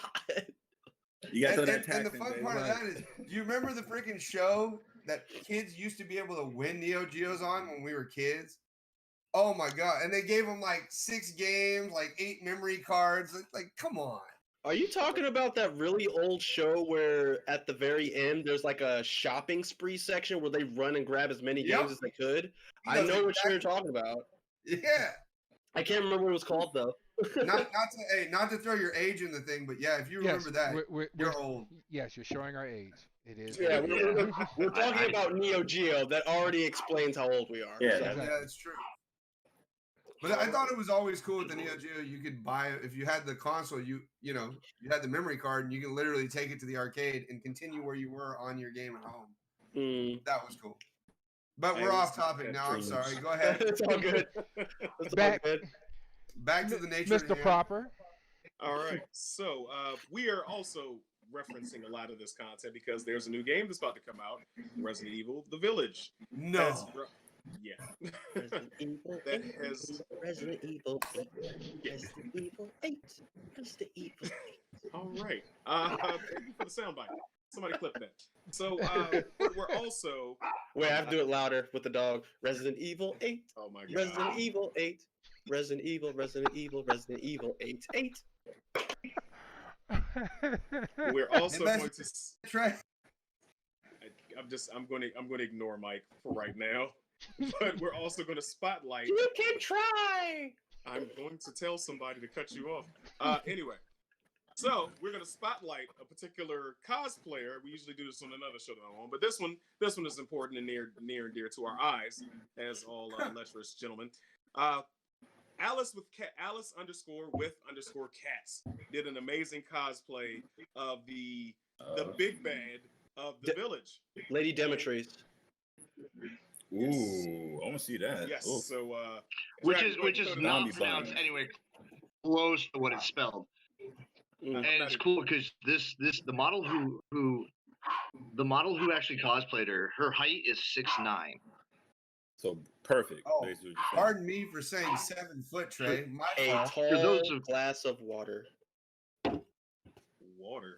you got And that the tax fun in, part of baby. that is, do you remember the freaking show that kids used to be able to win Neo Geos on when we were kids. Oh my god! And they gave them like 6 games, like 8 memory cards. Like come on. Are you talking about that really old show where at the very end there's like a shopping spree section where they run and grab as many Yep. games as they could? He I does know what you're exactly- talking about. Yeah. I can't remember what it was called though. Not to throw your age in the thing, but yeah, if you Yes, remember that, we're you're old. yes, you're showing our age. It is. Yeah, Yeah. we're talking about Neo Geo. That already explains how old we are. Yeah, so. that's- Yeah, it's true. But I thought it was always cool with the Neo Geo. You could buy if you had the console. You had the memory card, and you can literally take it to the arcade and continue where you were on your game at home. Mm. That was cool. But I we're always off think topic that now. I'm dreams. sorry. Go ahead. It's all good. It's all Back- good. Back to the nature. Mr. Proper. All right. So we are also referencing a lot of this content because there's a new game that's about to come out, Resident Evil: The Village. No. Has dro- yeah. Resident Evil That 8. has- Resident Evil 8. Resident Evil 8. Resident Evil 8. All right. Thank you for the soundbite. Somebody clip that. So we're also. Wait, I have to do it louder with the dog. Resident Evil 8. Oh my god. Resident Evil 8. Resident Evil, Resident Evil, Resident Evil 8. 8. We're also And that's- going to. Trey. I'm going to ignore Mike for right now. But we're also going to spotlight. You can try! I'm going to tell somebody to cut you off. Anyway, so we're going to spotlight a particular cosplayer. We usually do this on another show that I'm on, but this one is important and near and dear to our eyes, as all lecherous gentlemen. Alice _with_cats did an amazing cosplay of the big bad of the village. Lady Demetrius. Ooh, I want to see that. Yes. Ooh. So which Jack, is go which ahead is and not Zombie pronounced body. anywhere close to what it's spelled. Mm. And it's cool because the model who actually cosplayed her height is 6'9". So perfect. Oh, basically what you're saying. Pardon me for saying 7 foot, Trey. My A fault. tall those of- glass of water. water.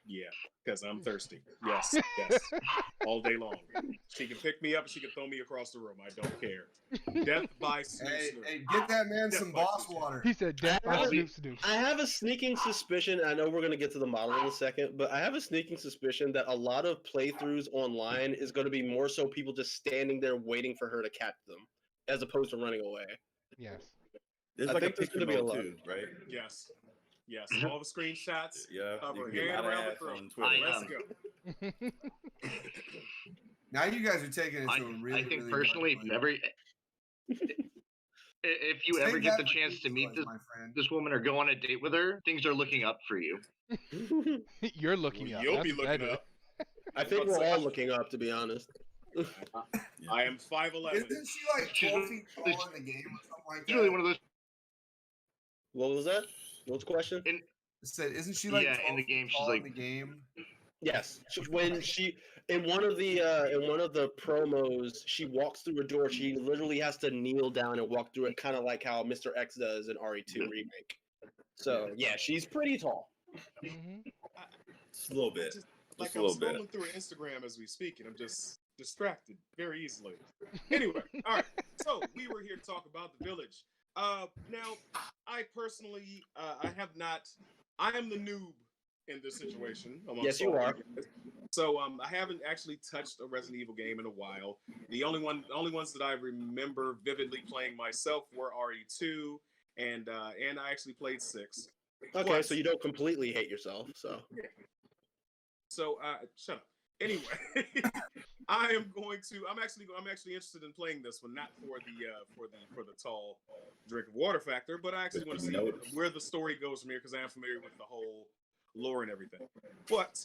Yeah, because I'm thirsty. Yes, yes. All day long. She can pick me up and she can throw me across the room. I don't care. Death by Snoop Hey, Snoop. hey, get that man Yeah, some fuck boss this. water. He said, "Death by I'll Snoop Snoop." I have a sneaking suspicion, I know we're going to get to the model in a second, but I have a sneaking suspicion that a lot of playthroughs online is going to be more so people just standing there waiting for her to catch them, as opposed to running away. Yes. There's I like a think there's picture gonna be a mode lot. too, right? Yes. Yes. All the screenshots Yeah. of you her can get a hand lot of around the ads throat. on Twitter. I, Let's go. Now you guys are taking it I, to a really. I think really personally, dark place. if you Save ever get that the for chance to Tuesday, meet my friend. this woman or go on a date with her, things are looking up for you. You're looking up. You'll be That's what that looking is. up. I think we're all looking up, to be honest. I am 5'11". Isn't she like She's 12 feet tall really- in the game or something like It's really that? one of those. What was that? What's the question? I said, isn't she like Yeah, 12 in the feet game, she's tall like- in the game? Yes, when she in one of the promos, she walks through a door. She literally has to kneel down and walk through it, kind of like how Mr. X does in RE2 remake. So yeah, she's pretty tall. Mhm. Just a little bit. Just, Just like a I'm little bit. scrolling through Instagram as we speak, and I'm just distracted very easily. Anyway, all right. So we were here to talk about the village. Now, I personally, I have not. I am the noob in this situation. amongst Yes, you all are. you guys. So I haven't actually touched a Resident Evil game in a while. The only ones that I remember vividly playing myself were RE2, and I actually played 6. Okay, What? so you don't completely hate yourself. So So shut up. Anyway, I'm actually interested in playing this one, not for the tall drink of water factor, but I actually want to see Notes. where the story goes from here because I am familiar with the whole lore and everything. But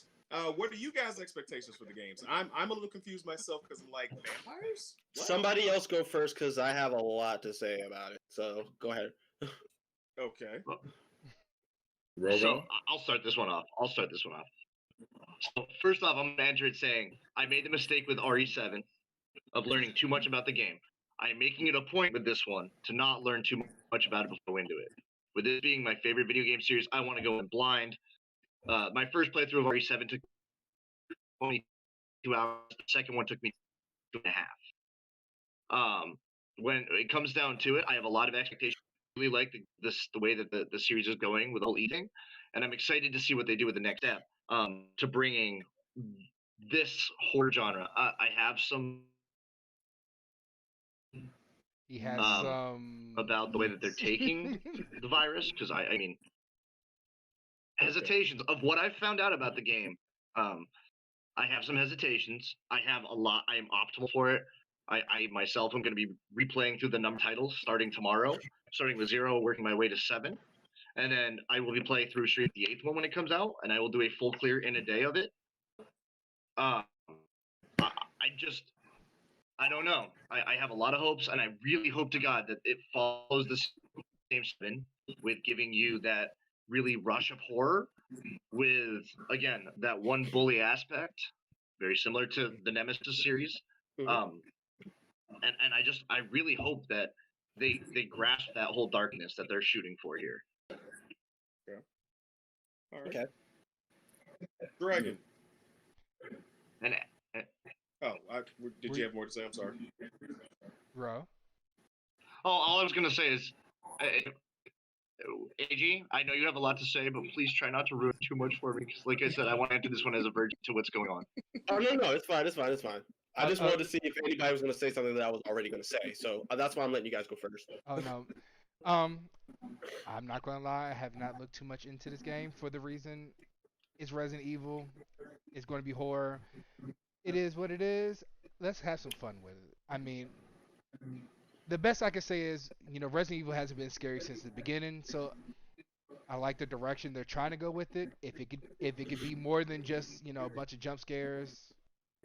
what are you guys' expectations for the games? I'm a little confused myself because I'm like, vampires? What? somebody else go first because I have a lot to say about it. So go ahead. Okay. Robo. So I'll start this one off. So first off, I'm gonna enter it saying I made the mistake with RE7 of learning too much about the game. I'm making it a point with this one to not learn too much about it before I go into it. With this being my favorite video game series, I want to go in blind. My first playthrough of RE7 took 20 2 hours. The second one took me 2.5. When it comes down to it, I have a lot of expectations. I really like the way that the series is going with all eating, and I'm excited to see what they do with the next step to bringing this horror genre. I have some He has about the way that they're taking the virus, because I mean hesitations of what I've found out about the game. I have some hesitations. I have a lot. I am optimal for it. I myself am going to be replaying through the number titles starting tomorrow, starting with 0, working my way to 7, and then I will be playing through Street the 8th one when it comes out, and I will do a full clear in a day of it. I don't know. I have a lot of hopes, and I really hope to God that it follows the same spin with giving you that really rush of horror with, again, that one bully aspect, very similar to the Nemesis series. And I really hope that they grasp that whole darkness that they're shooting for here. All right. Okay. Dragon. And Did you have more to say? I'm sorry. Bro. all I was gonna say is, AG, I know you have a lot to say, but please try not to ruin too much for me. Because, like I said, I want to enter this one as a virgin to what's going on. Oh no, it's fine. I just wanted to see if anybody was going to say something that I was already going to say. So that's why I'm letting you guys go first. Oh no. I'm not gonna lie, I have not looked too much into this game for the reason it's Resident Evil. It's going to be horror. It is what it is. Let's have some fun with it. I mean, the best I can say is, Resident Evil hasn't been scary since the beginning, so I like the direction they're trying to go with it. If it could be more than just, a bunch of jump scares,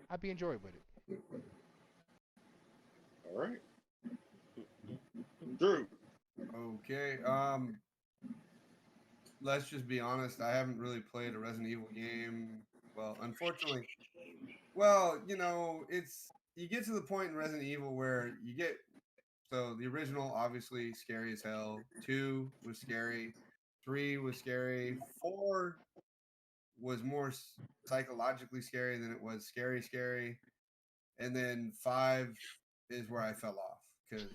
I'd be enjoying with it. All right. Drew. Okay. Let's just be honest. I haven't really played a Resident Evil game. Well, unfortunately. Well, it's you get to the point in Resident Evil where you get the original obviously scary as hell. 2 was scary. 3 was scary. 4 was more psychologically scary than it was scary. And then 5 is where I fell off because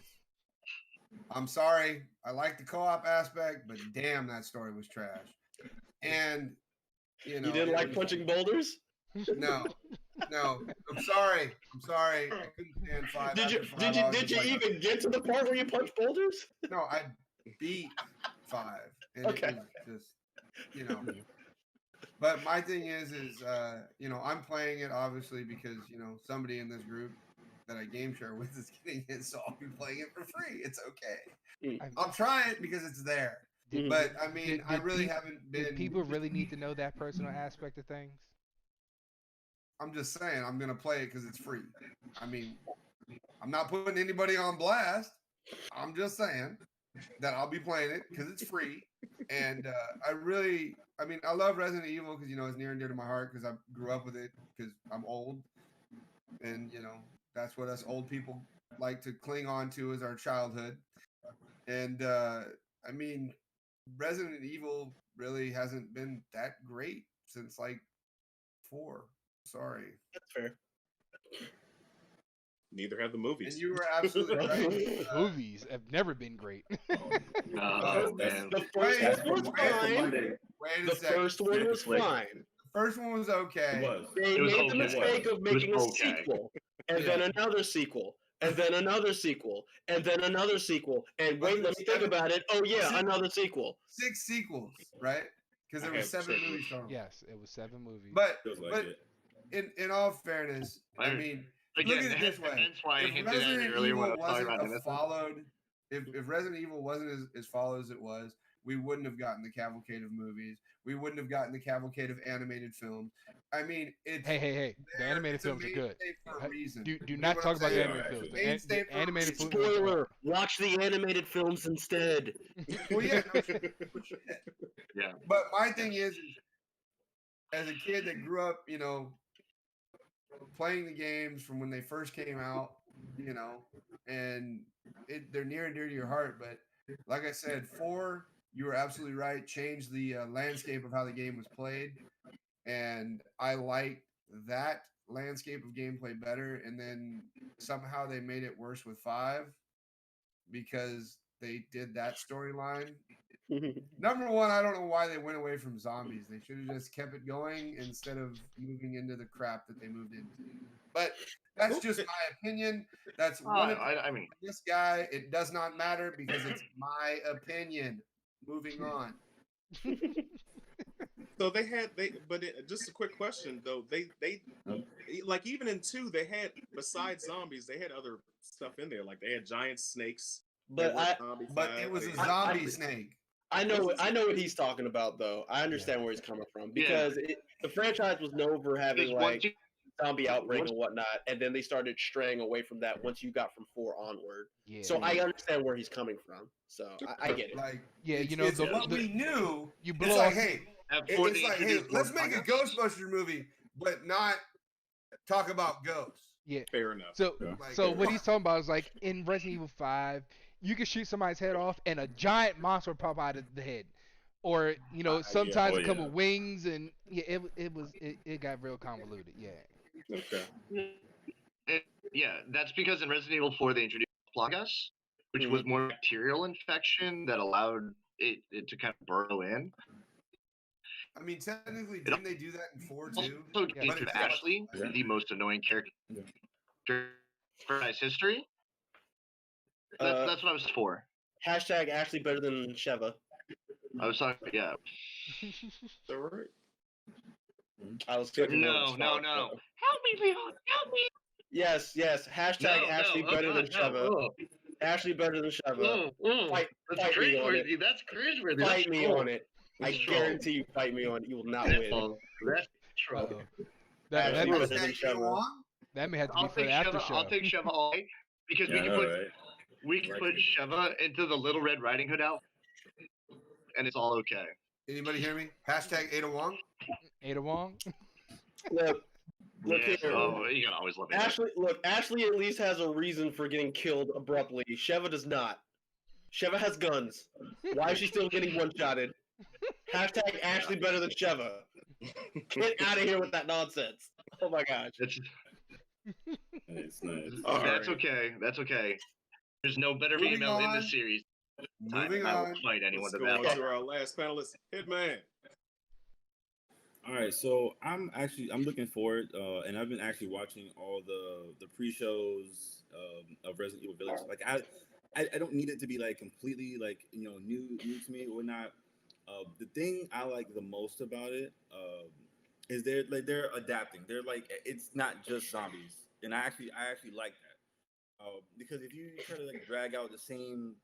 I'm sorry, I like the co-op aspect, but damn, that story was trash. And you didn't like punching boulders? No. I'm sorry. I couldn't stand 5. Did you even get to the part where you punch boulders? No, I beat 5. And okay. It was just, But my thing is, I'm playing it obviously because, somebody in this group that I game share with is getting it, so I'll be playing it for free. It's okay. I'll try it because it's there. But I mean, I really haven't been. Did people really need to know that personal aspect of things? I'm just saying, I'm gonna play it because it's free. I mean, I'm not putting anybody on blast. I'm just saying that I'll be playing it because it's free. And I love Resident Evil because it's near and dear to my heart because I grew up with it because I'm old, and that's what us old people like to cling on to as our childhood. And Resident Evil really hasn't been that great since 4. Sorry. That's fair. Neither have the movies. And you were absolutely right. Movies have never been great. Oh, man. The first one was fine. Wait a second. First one was fine. The first one was okay. They made the mistake of making a sequel, and then another sequel, and then another sequel, and then another sequel. And wait, let me think about it. Oh yeah, another sequel. 6 sequels, right? Because there were 7 movies. Yes, it was 7 movies. But in all fairness, I mean, look at it this way: if Resident Evil wasn't followed, if Resident Evil wasn't as followed as it was, we wouldn't have gotten the cavalcade of movies. We wouldn't have gotten the cavalcade of animated films. I mean, it's hey, the animated films are good. For a reason. Do not talk about the animated films. The animated films. Spoiler: watch the animated films instead. Well, yeah, no shit. Yeah. But my thing is, as a kid that grew up, playing the games from when they first came out, and they're near and dear to your heart. But like I said, 4, you were absolutely right, changed the landscape of how the game was played. And I liked that landscape of gameplay better, and then somehow they made it worse with 5 because they did that storyline. Number one, I don't know why they went away from zombies. They should have just kept it going instead of moving into the crap that they moved into. But that's just my opinion. That's one of I mean, this guy. It does not matter because it's my opinion. Moving on. So just a quick question though. They like even in 2 they had, besides zombies, they had other stuff in there. Like they had giant snakes. But It was a zombie snake. I know what he's talking about though. I understand where he's coming from because the franchise was known for having because once like zombie outbreak and whatnot, and then they started straying away from that once you got from 4 onward. Yeah. So I understand where he's coming from. So I get it. Like, Yeah, it's, you know, it's what we knew. you It's blow like, off. hey, before they it's like, hey, introduced let's more make a podcasts. Ghostbusters movie, but not talk about ghosts. Yeah. Fair enough. So Like, so what he's talking about is like in Resident Evil 5, you can shoot somebody's head off and a giant monster will pop out of the head. Or, you know, sometimes it come with wings and it got real convoluted. Yeah. Okay. Yeah, that's because in Resident Evil 4 they introduced plagas, which was more bacterial infection that allowed it to kind of burrow in. I mean, technically, didn't they do that in 4 too? Also, Yeah. into Ashley, the most annoying character in franchise history. That's what I was for. Hashtag Ashley better than Sheva. I was talking, yeah. All right. I was No. Help me, Leon. Help me. Yes. Hashtag Ashley better than Sheva. Ashley better than Sheva. Fight That's me on it. cringeworthy. That's cringeworthy. Fight me on it. I That's troll. guarantee you fight me on it. You will not win. That's troll. Uh-oh. That Ashley may, better than Sheva. that may have to be I'll for the take after Sheva. show. I'll take Sheva all day because we can put Sheva into the Little Red Riding Hood outfit, and it's all okay. Anybody hear me? Hashtag Ada Wong. Ada Wong. Look Yes, here. oh, you gotta always love it. Ashley at least has a reason for getting killed abruptly. Sheva does not. Sheva has guns. Why is she still getting one-shotted? Hashtag Ashley better than Sheva. Get out of here with that nonsense. Oh my gosh. It's, Nice. All that's right. okay. That's okay. There's no better Moving female in on. this series. Moving I will on. fight anyone Let's to go on that. to our last panelist, Hitman. All right, so I'm looking forward, and I've been actually watching all the pre-shows of Resident Evil Village. Like I don't need it to be like completely like new to me or not. The thing I like the most about it is they're adapting. They're like it's not just zombies, and I actually like that because if you try to like drag out the same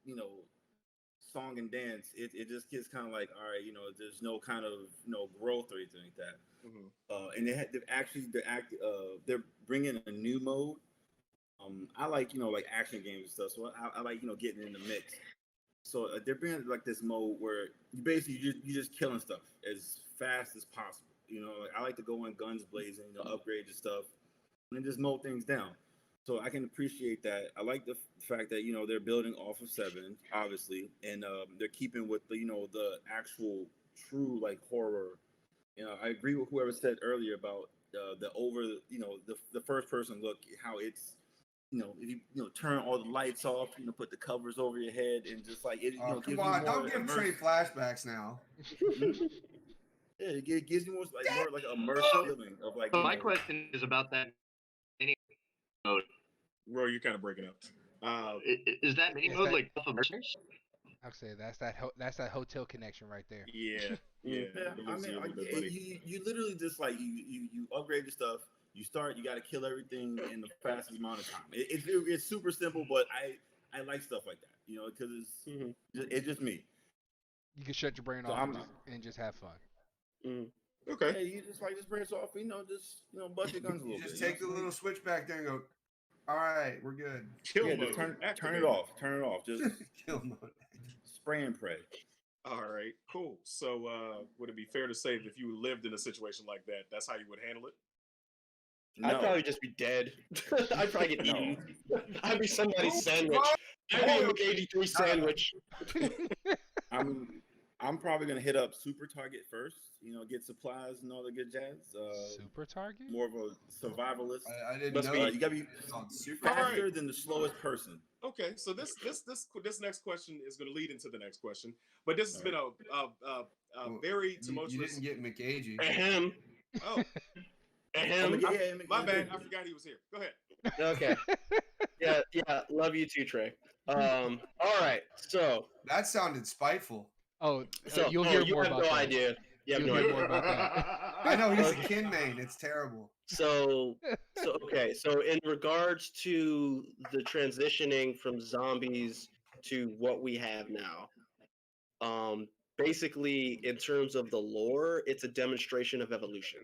song and dance, it just gets kind of like, all right, there's no kind of growth or anything like that. And they're bringing a new mode. I like like action games and stuff, so I like getting in the mix. So they're bringing like this mode where you basically you just killing stuff as fast as possible. Like I like to go in guns blazing, upgrade the stuff, and just mow things down. So I can appreciate that. I like the fact that they're building off of 7, obviously, and they're keeping with the actual true like horror. I agree with whoever said earlier about the first person look, how it's if you turn all the lights off, put the covers over your head, and just like it. Oh, Gives come you on! more Don't give Trey flashbacks now. Yeah, it gives you more like immersive feeling of like. So my question is about that mini mode. Roy, you're kind of breaking up. Is that mini Is mode that- like Buff of Mercenaries? I'll say that's that hotel connection right there. Yeah. Yeah, I mean, like, you literally just like you upgrade the stuff. You start, you got to kill everything in the fastest amount of time. It's super simple, but I like stuff like that, because it's just me. You can shut your brain So off and just have fun. Okay. Hey, you just bring it off, just bust your guns a little You just bit. take the little switch back there and go. All right, we're good. Kill Yeah, mode. just turn Activate. it off. Turn it off. Just Kill mode. spray and pray. All right, cool. So, would it be fair to say that if you lived in a situation like that, that's how you would handle it? No. I'd probably just be dead. I'd probably get eaten. I'd be somebody's sandwich. I'd be a McAG3 sandwich. I'm I'm probably gonna hit up Super Target first. Get supplies and all the good jazz. Super Target? More of a survivalist. I didn't Must know be- that You gotta be it's called super. faster than the slowest person. Okay, so this next question is going to lead into the next question, but this has been a Well, very You tumultuous. didn't get McAgee. Ahem. Oh, Ahem. my bad. I forgot he was here. Go ahead. Okay. Yeah. Love you too, Trey. All right. So That sounded spiteful. Oh, So you'll hear you more have about no that. idea. You have You'll no hear idea. more about that. I know he's a Kinmane. It's terrible. So okay. So in regards to the transitioning from zombies to what we have now, basically in terms of the lore, it's a demonstration of evolution,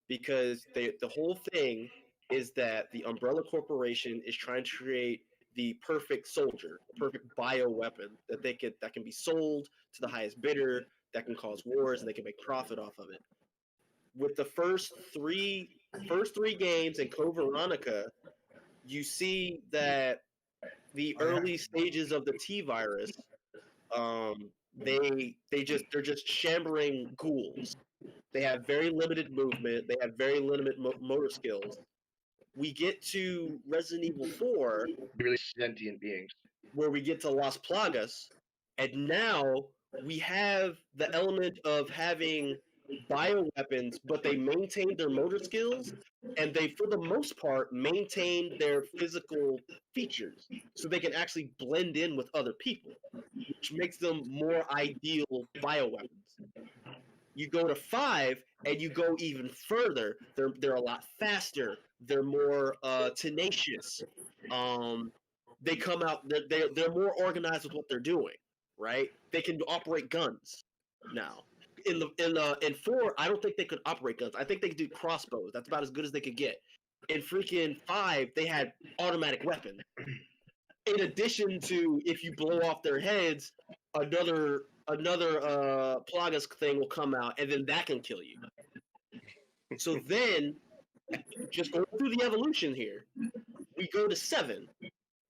because the whole thing is that the Umbrella Corporation is trying to create the perfect soldier, the perfect bioweapon that can be sold to the highest bidder, that can cause wars, and they can make profit off of it. With the first three games in Code Veronica, you see that the early stages of the T virus, they're just shambling ghouls. They have very limited movement. They have very limited motor skills. We get to Resident Evil 4, Really sentient beings. where we get to Las Plagas, and now we have the element of having bioweapons, but they maintain their motor skills, and they, for the most part, maintain their physical features, so they can actually blend in with other people, which makes them more ideal bioweapons. You go to 5, and you go even further. They're a lot faster. They're more tenacious. They come out. They're more organized with what they're doing. Right? They can operate guns now. In 4, I don't think they could operate guns. I think they could do crossbows. That's about as good as they could get. In freaking 5, they had automatic weapons. In addition to, if you blow off their heads, another Plagas thing will come out, and then that can kill you. So then, just going through the evolution here, we go to 7,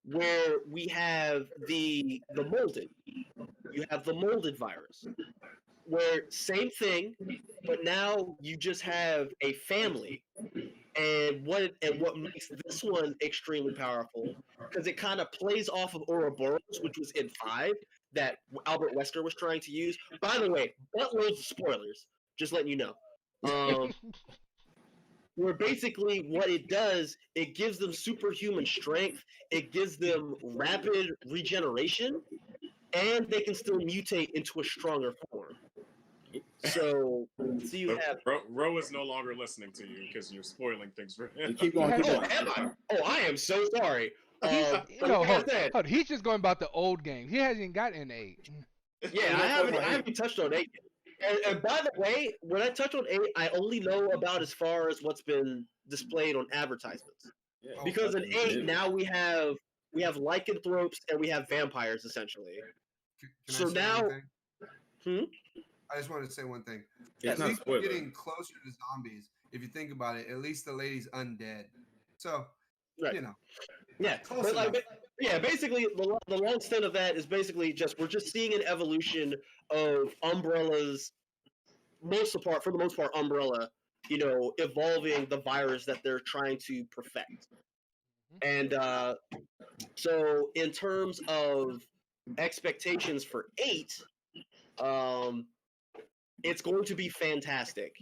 where we have the molded. You have the molded virus, where same thing, but now you just have a family. And what makes this one extremely powerful, because it kind of plays off of Ouroboros, which was in 5, that Albert Wesker was trying to use. By the way, buttloads of spoilers, just letting you know. Where basically what it does, it gives them superhuman strength, it gives them rapid regeneration, and they can still mutate into a stronger form. So you have. Ro is no longer listening to you because you're spoiling things for him. Keep going. Keep Oh, going. am I? Oh, I am so sorry. But No, like I hold, said, hold. He's just going about the old game. He hasn't even got into 8. yeah, I haven't touched on 8. And by the way, when I touch on 8, I only know about as far as what's been displayed on advertisements. Yeah, Because in that's 8 amazing. now we have lycanthropes and we have vampires essentially. Can So I say now- one thing? Hmm? I just wanted to say one thing. It's At not a least we're spoiler. getting closer to zombies. If you think about it, at least the lady's undead. So, Right. you know, Yeah, Close but like, enough. yeah, basically the long extent of that is basically we're just seeing an evolution of Umbrella's for the most part, Umbrella, evolving the virus that they're trying to perfect. And so in terms of expectations for 8, it's going to be fantastic.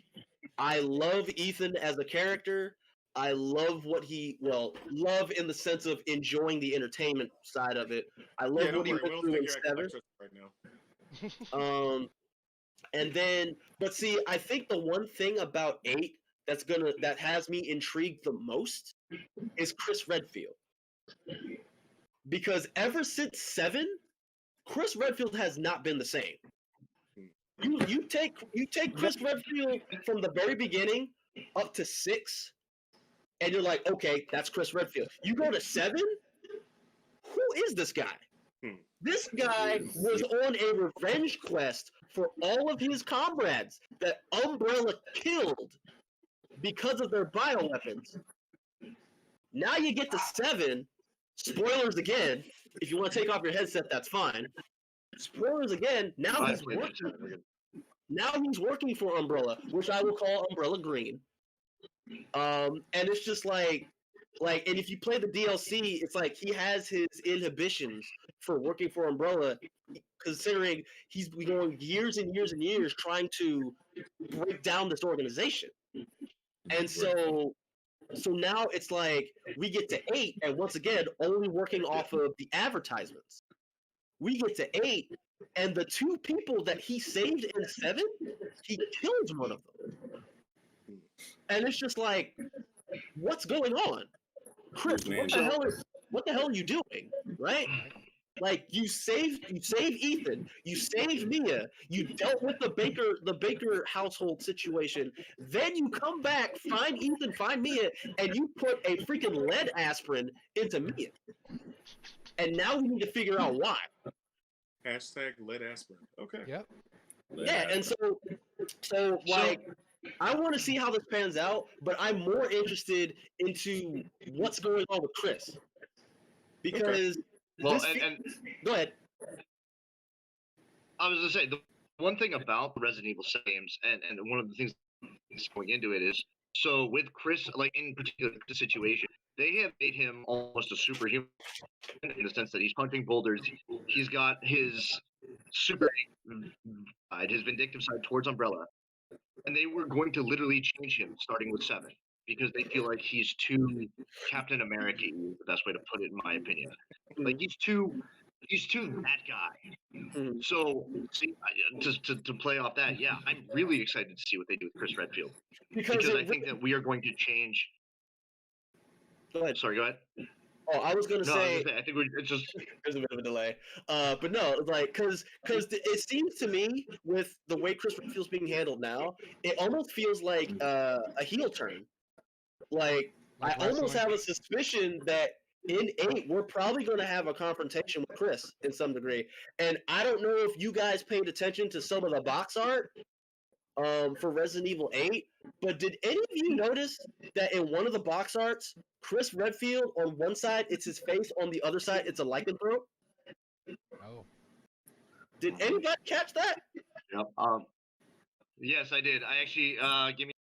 I love Ethan as a character. I love love in the sense of enjoying the entertainment side of it. I love Yeah, don't what he worry. went We'll through in figure out 7. electricity right now. And then, but see, I think the one thing about 8 that has me intrigued the most is Chris Redfield. Because ever since 7, Chris Redfield has not been the same. You take Chris Redfield from the very beginning up to 6, and you're like, okay, that's Chris Redfield. You go to 7, who is this guy? This guy was on a revenge quest for all of his comrades that Umbrella killed because of their bioweapons. Now you get to 7, spoilers again. If you want to take off your headset, that's fine. spoilers again. Now I he's played working. Lieutenant Morgan. Now he's working for Umbrella, which I will call Umbrella Green. And it's just like, and if you play the DLC, it's like he has his inhibitions for working for Umbrella, considering he's been going years and years and years trying to break down this organization. And so now it's like we get to 8, and once again, only working off of the advertisements. We get to 8, and the 2 people that he saved in 7, he kills one of them. And it's just like, what's going on? Chris, what the hell are you doing? Right? Like you save Ethan, you save Mia, you dealt with the Baker household situation, then you come back, find Ethan, find Mia, and you put a freaking lead aspirin into Mia. And now we need to figure out why. Hashtag lead aspirin. Okay. Yep. Yeah, and so like I want to see how this pans out, but I'm more interested into what's going on with Chris. Because Well, this and go ahead. I was gonna say the one thing about the Resident Evil games, and one of the things that's going into it is, so with Chris, like in particular the situation, they have made him almost a superhuman in the sense that he's punching boulders. He's got his super side, his vindictive side towards Umbrella, and they were going to literally change him starting with 7 because they feel like he's too Captain America, is the best way to put it, in my opinion. Like he's too that guy. Mhm. So, see, to play off that, yeah, I'm really excited to see what they do with Chris Redfield because I think that we are going to change. Go ahead. Sorry, go ahead. Oh, I was gonna No, say I think it's just there's a bit of a delay. But no, like, because it seems to me with the way Chris Redfield's being handled now, it almost feels like a heel turn. Like I almost have a suspicion that in 8 we're probably going to have a confrontation with Chris in some degree. And I don't know if you guys paid attention to some of the box art for Resident Evil 8, but did any of you notice that in one of the box arts, Chris Redfield on one side it's his face, on the other side it's a lycanthrope? Oh. Did anybody catch that? Yep. Yes, I did. I actually give me.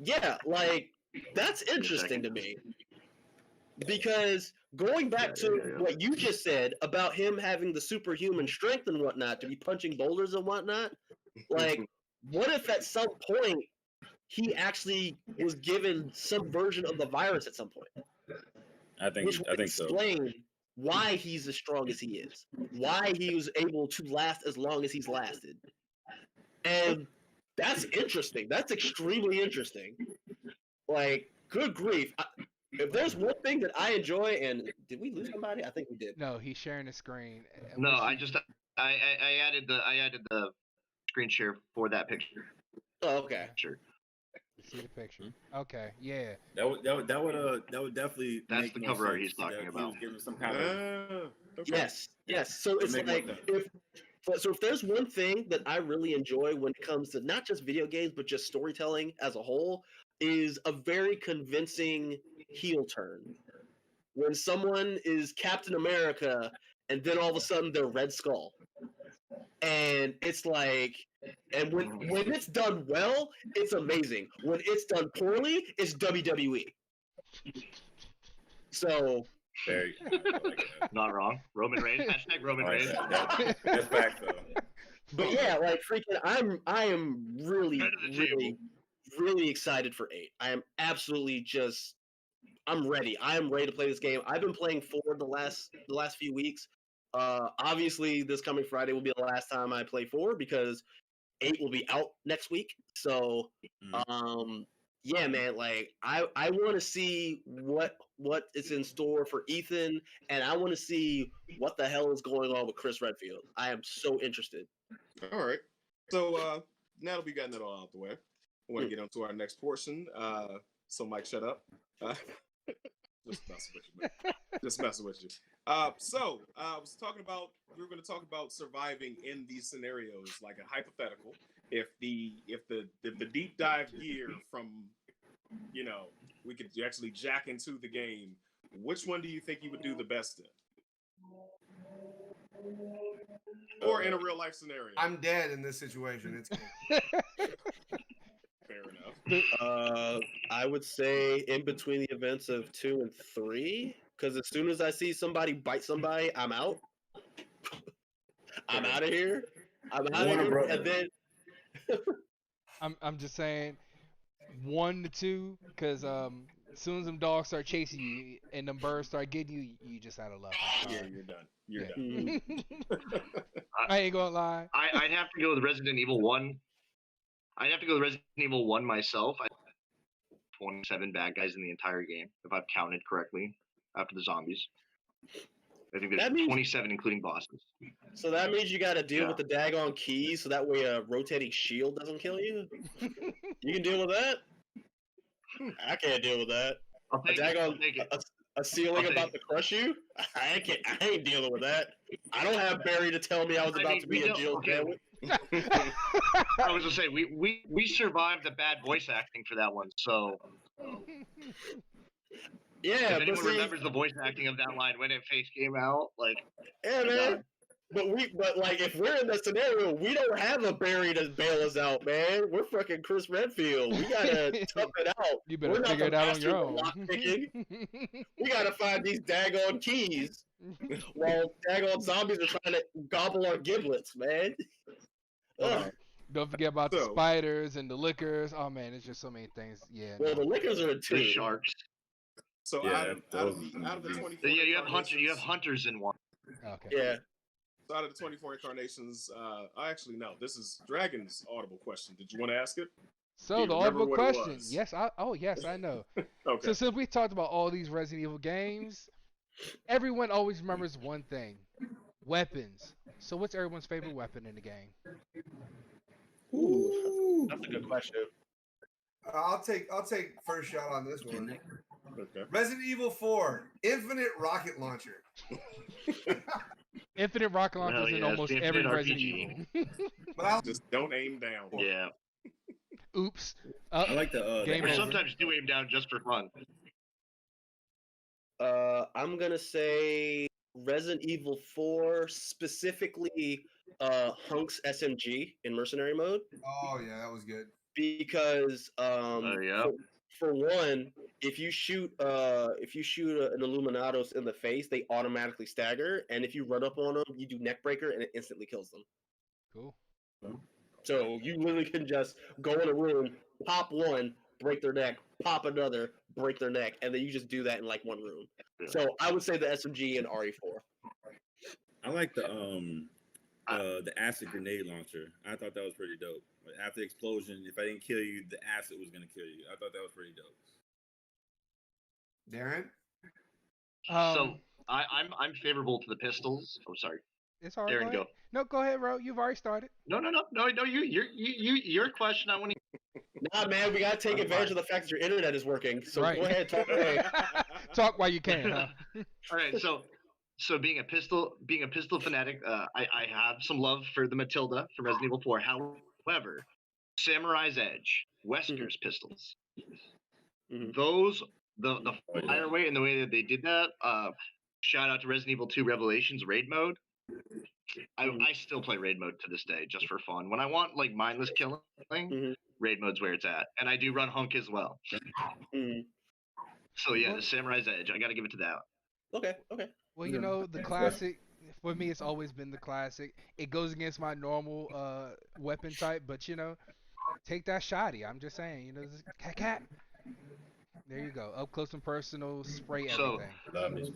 Yeah, like that's a interesting second. to me. Because going back to what you just said about him having the superhuman strength and whatnot to be punching boulders and whatnot, like what if at some point he actually was given some version of the virus at some point? I think so. Explain why he's as strong as he is, why he was able to last as long as he's lasted. And that's interesting. That's extremely interesting. Like, good grief. If there's one thing that I enjoy, and did we lose somebody? I think we did. No, he's sharing the screen. No, I added the screen share for that picture. Oh, okay. Sure. See the picture. Okay, yeah. That would definitely. That's make the more cover art sense he's talking that he about. was giving some kind of. Okay. Yes. So it's Make more like sense. if there's one thing that I really enjoy when it comes to not just video games but just storytelling as a whole, is a very convincing heel turn. When someone is Captain America and then all of a sudden they're Red Skull. And it's like, and when it's done well, it's amazing. When it's done poorly, it's WWE. So Very. I like that. Not wrong. Roman Reigns. Hashtag Roman I like Reigns. that. That's facts though. but yeah, like freaking I am really, Head of the really, really excited for 8. I am absolutely just I'm ready. I am ready to play this game. I've been playing 4 the last few weeks. Obviously this coming Friday will be the last time I play 4 because 8 will be out next week. So yeah, man, like I want to see what is in store for Ethan, and I want to see what the hell is going on with Chris Redfield. I am so interested. All right. So now that we've gotten that all out the way, I want to get on to our next portion. So Mike, shut up. Just messing with you, man. Just messing with you. So I was talking about we were going to talk about surviving in these scenarios, like a hypothetical. If the deep dive gear from, we could actually jack into the game, which one do you think you would do the best in? Or in a real life scenario. I'm dead in this situation. It's Fair enough. I would say in between the events of 2 and 3, because as soon as I see somebody bite somebody, I'm out. I'm out of here. I'm out of Warner here. Brothers. And then I'm just saying 1 to 2, because as soon as them dogs start chasing you and them birds start getting you, you just out of luck. I'm Yeah, sorry. you're done. You're Yeah. done. I ain't gonna lie. I'd have to go with Resident Evil 1. I'd have to go with Resident Evil 1 myself. 27 bad guys in the entire game, if I've counted correctly, after the zombies. I think there's That means- 27, including bosses. so that means you got to deal Yeah. with the daggone keys, so that way a rotating shield doesn't kill you. You can deal with that. I can't deal with that. I'll A take it. I'll daggone take it. a ceiling I'll take about it. to crush you. I ain't dealing with that. I don't have Barry to tell me I was I about mean, to be we a don't- Jill okay. sandwich. I was gonna say we survived the bad voice acting for that one. So Yeah, if but anyone see, remembers the voice acting of that line when it face came out, like yeah, my man. God. But like, if we're in that scenario, we don't have a Barry to bail us out, man. We're fucking Chris Redfield. We gotta tough it out. You We're better not figure the it out on your master of own. lockpicking. We gotta find these daggone keys while daggone zombies are trying to gobble our giblets, man. Ugh. Don't forget about the So- spiders and the liquors. Oh man, it's just so many things. Yeah. Well, no. the liquors are a the two. sharks. So Yeah, out of those- the 24 Yeah, you have incarnations- hunters in one. Okay. Yeah. So out of the 24 incarnations, I actually no. This is Dragon's audible question. Did you want to ask it? So Do you the remember audible what it question. was? Yes, yes, I know. Okay. So since we talked about all these Resident Evil games, everyone always remembers one thing: weapons. So what's everyone's favorite weapon in the game? Ooh, that's a good question. I'll take first shot on this one. Okay. Resident Evil 4 Infinite Rocket Launcher. Infinite rocket Hell launchers in yeah, it's almost the every Infinite Resident RPG. Evil. But I'll Just don't aim down. Yeah. Oops. I like the Game Or over. sometimes do aim down just for fun. I'm gonna say Resident Evil 4, specifically Hunk's SMG in mercenary mode, Oh yeah, that was good. because Yeah. for one, if you shoot an Illuminados in the face, they automatically stagger, and if you run up on them, you do neck breaker, and it instantly kills them. Cool. So you literally can just go in a room, pop one, break their neck, pop another, break their neck, and then you just do that in like one room. So I would say the SMG and RE4. I like the acid grenade launcher. I thought that was pretty dope. Like, after the explosion, if I didn't kill you, the acid was gonna kill you. I thought that was pretty dope. Darren? So I'm favorable to the pistols. Oh, sorry. It's all right. Darren, go. No, go ahead, Ro. You've already started. No. Your question. I want to. Nah, man, we gotta take advantage of the fact that your internet is working. So Right. go ahead, talk away. Talk while you can. Huh? All right. So being a pistol fanatic, I have some love for the Matilda from Resident Evil 4. However, Samurai's Edge, Wesker's pistols, Mhm. those the yeah. fire way and the way that they did that. Shout out to Resident Evil 2 Revelations raid mode. I still play raid mode to this day just for fun. When I want like mindless killing, Mhm. raid mode's where it's at, and I do run Hunk as well. Mhm. So yeah, the Samurai's Edge. I got to give it to that. Okay. Well, you know, the classic, for me, it's always been the classic. It goes against my normal weapon type, but, you know, take that shotty. I'm just saying, you know, this cat. There you go. Up close and personal, spray So- everything. Love me.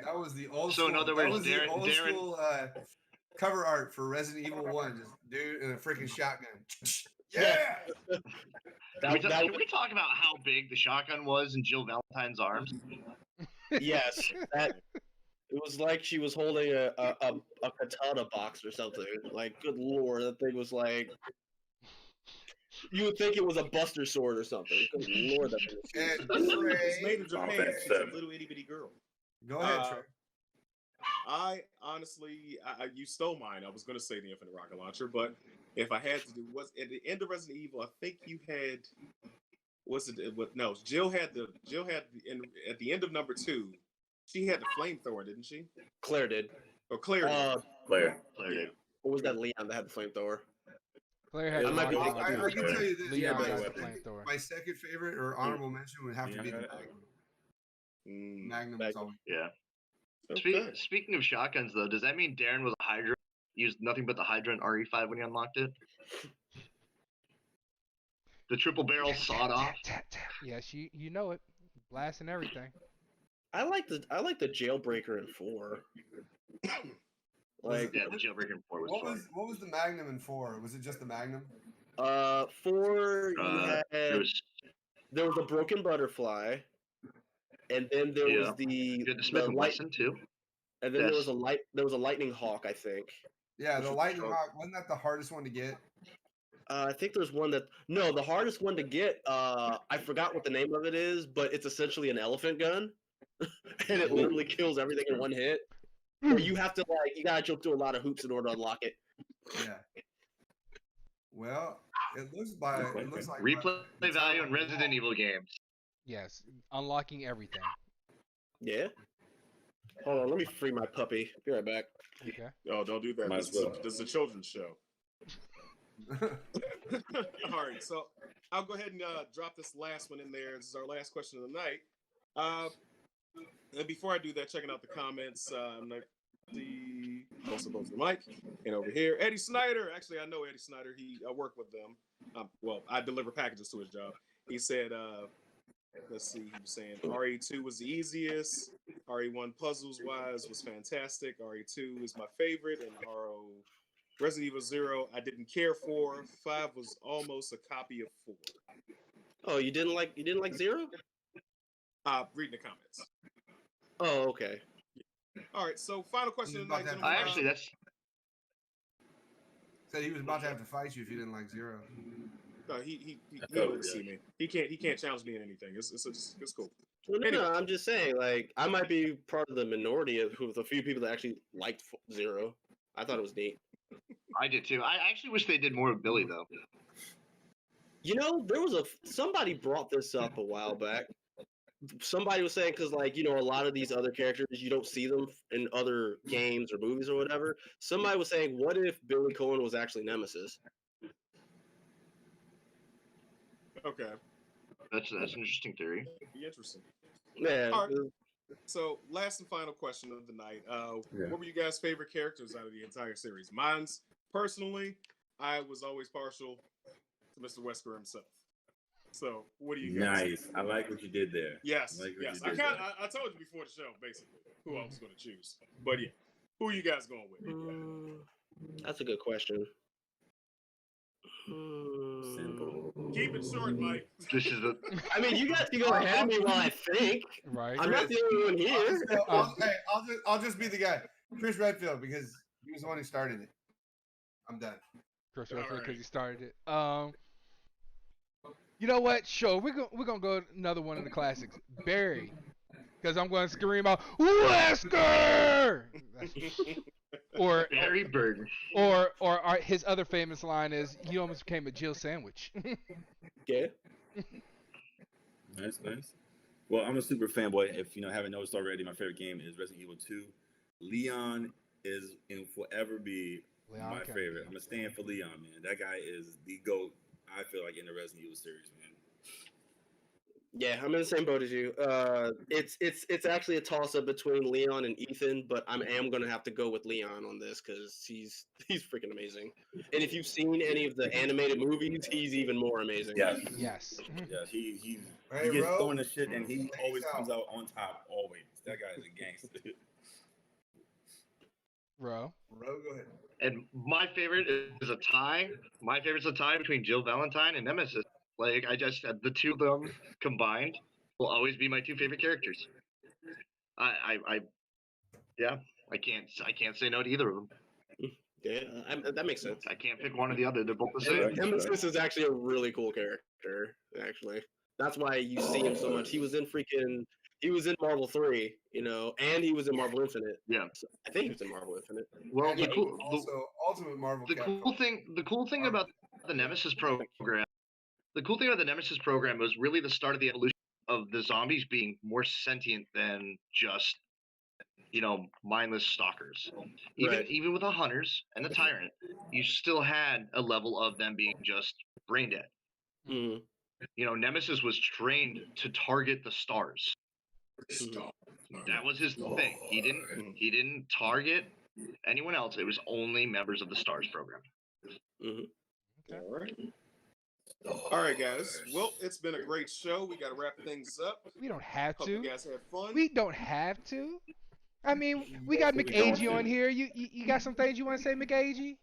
That was the old So, school. in other that words, was the Darren- old Darren- school cover art for Resident Evil 1. Just dude in a freaking shotgun. Yeah! Can we talk about how big the shotgun was in Jill Valentine's arms? Yes, that it was like she was holding a katana box or something. Like, good lord, that thing was like. You would think it was a Buster sword or something. Good lord, that thing was huge. And It's made Trey, in Japan. Offense She's a seven. little itty bitty girl. go ahead, Trey. I honestly, you stole mine. I was going to say the Infinite Rocket Launcher, but if I had to do, was at the end of Resident Evil, I think you had, was it? No, Jill had at the end of number 2, she had the flamethrower, didn't she? Claire did. Or Claire. Claire. Claire did. Or was that Leon that had the flamethrower? Claire had I might be the thinking- I can tell you this. Leon my, has the second, flamethrower. my second favorite or honorable mention would have to be the Magnum. Magnum is always. Yeah. Okay. Speaking of shotguns, though, does that mean Darren was a Hydra? Used nothing but the Hydra and RE5 when he unlocked it? The triple barrel sawed off. Yes, you know it. Blasting everything. I like the jailbreaker in 4. Like Yeah, the jailbreaker in 4 was fun. What was the Magnum in 4? Was it just the Magnum? 4 There was there was a broken butterfly, and then there was the you had the Smith and light, Wesson too. and then Yes. there was a lightning hawk, I think. Yeah, Which the was Lightning strong. Hawk. Wasn't that the hardest one to get? I think there's one that the hardest one to get. I forgot what the name of it is, but it's essentially an elephant gun, and it literally kills everything in one hit. Or you have to you gotta jump through a lot of hoops in order to unlock it. Yeah. Well, it looks like Replay value in Resident Evil games. Yes, unlocking everything. Yeah. Hold on, let me free my puppy. Be right back. Okay. Oh, don't do that. Might This as well. is a children's show. All right, so I'll go ahead and drop this last one in there. This is our last question of the night. And before I do that, checking out the comments, also goes the mic, and over here, Eddie Snyder. Actually, I know Eddie Snyder. I work with them. Well, I deliver packages to his job. He said, let's see, he was saying RE2 was the easiest. RE1 puzzles wise was fantastic. RE2 is my favorite, and Resident Evil 0 I didn't care for. 5 was almost a copy of 4. Oh, you didn't like 0? Reading the comments. Oh, okay. All right, so final question of the night, About that gentlemen. Actually, that's Said he was about to have to fight you if you didn't like 0. He felt wouldn't it, see me. He can't challenge me in anything. It's cool. Well, no, Anyway. I'm just saying, I might be part of the minority of the few people that actually liked 0. I thought it was neat. I did too. I actually wish they did more of Billy though. You know, there was somebody brought this up a while back. Somebody was saying because, a lot of these other characters, you don't see them in other games or movies or whatever. Somebody was saying, what if Billy Cohen was actually Nemesis? Okay, That's an interesting theory. be interesting. Yeah. All right. So, last and final question of the night. Yeah. What were you guys' favorite characters out of the entire series? Mine's, personally, I was always partial to Mr. Wesker himself. So, what do you guys? Nice. I like what you did there. Yes, I like what yes. you did there. I told you before the show, basically, who I was going to choose. But yeah, who are you guys going with? That's a good question. Simple. Keep it short, Mike. This is the I mean, you guys can go ahead of me while I think. Right. I'm not the only one here. I'll just be the guy. Chris Redfield, because he was the one who started it. I'm done. Chris Redfield, Alright. because he started it. You know what? Sure, we're gonna go another one of the classics, Barry, because I'm going to scream out Wesker, or Barry Burton. or his other famous line is, "You almost became a Jill sandwich." Yeah. Nice, nice. Well, I'm a super fanboy. If you haven't noticed already, my favorite game is Resident Evil 2. Leon is and forever be Leon my Kennedy. favorite. I'm gonna stand for Leon, man. That guy is the GOAT. I feel like in the Resident Evil series, man. Yeah, I'm in the same boat as you. It's actually a toss up between Leon and Ethan, but I am gonna have to go with Leon on this because he's freaking amazing. And if you've seen any of the animated movies, he's even more amazing. Yes, Yes. yes. He Hey, gets Ro, throwing the shit, and he check always this comes out. out on top. Always. That guy is a gangster. Bro. Ro, go ahead. And my favorite is a tie. My favorite's a tie between Jill Valentine and Nemesis. I just the two of them combined will always be my two favorite characters. I can't say no to either of them. Yeah, that makes sense. I can't pick one or the other. They're both the Right. same. Nemesis is actually a really cool character. Actually, that's why you see him so much. He was in Marvel 3, and he was in Marvel Infinite. Yeah. So I think he was in Marvel Infinite. Well, And the cool, also Ultimate Marvel. the cool thing about the Nemesis program, was really the start of the evolution of the zombies being more sentient than just mindless stalkers. Even with the hunters and the tyrant, you still had a level of them being just brain dead. Mhm. Nemesis was trained to target the stars. That was his thing. He didn't target anyone else. It was only members of the stars program. All right, guys. Well, it's been a great show. We got to wrap things up. We don't have Hope to. you guys had fun. We don't have to. I mean, we got McAgee on here. You got some things you want to say, McAgee?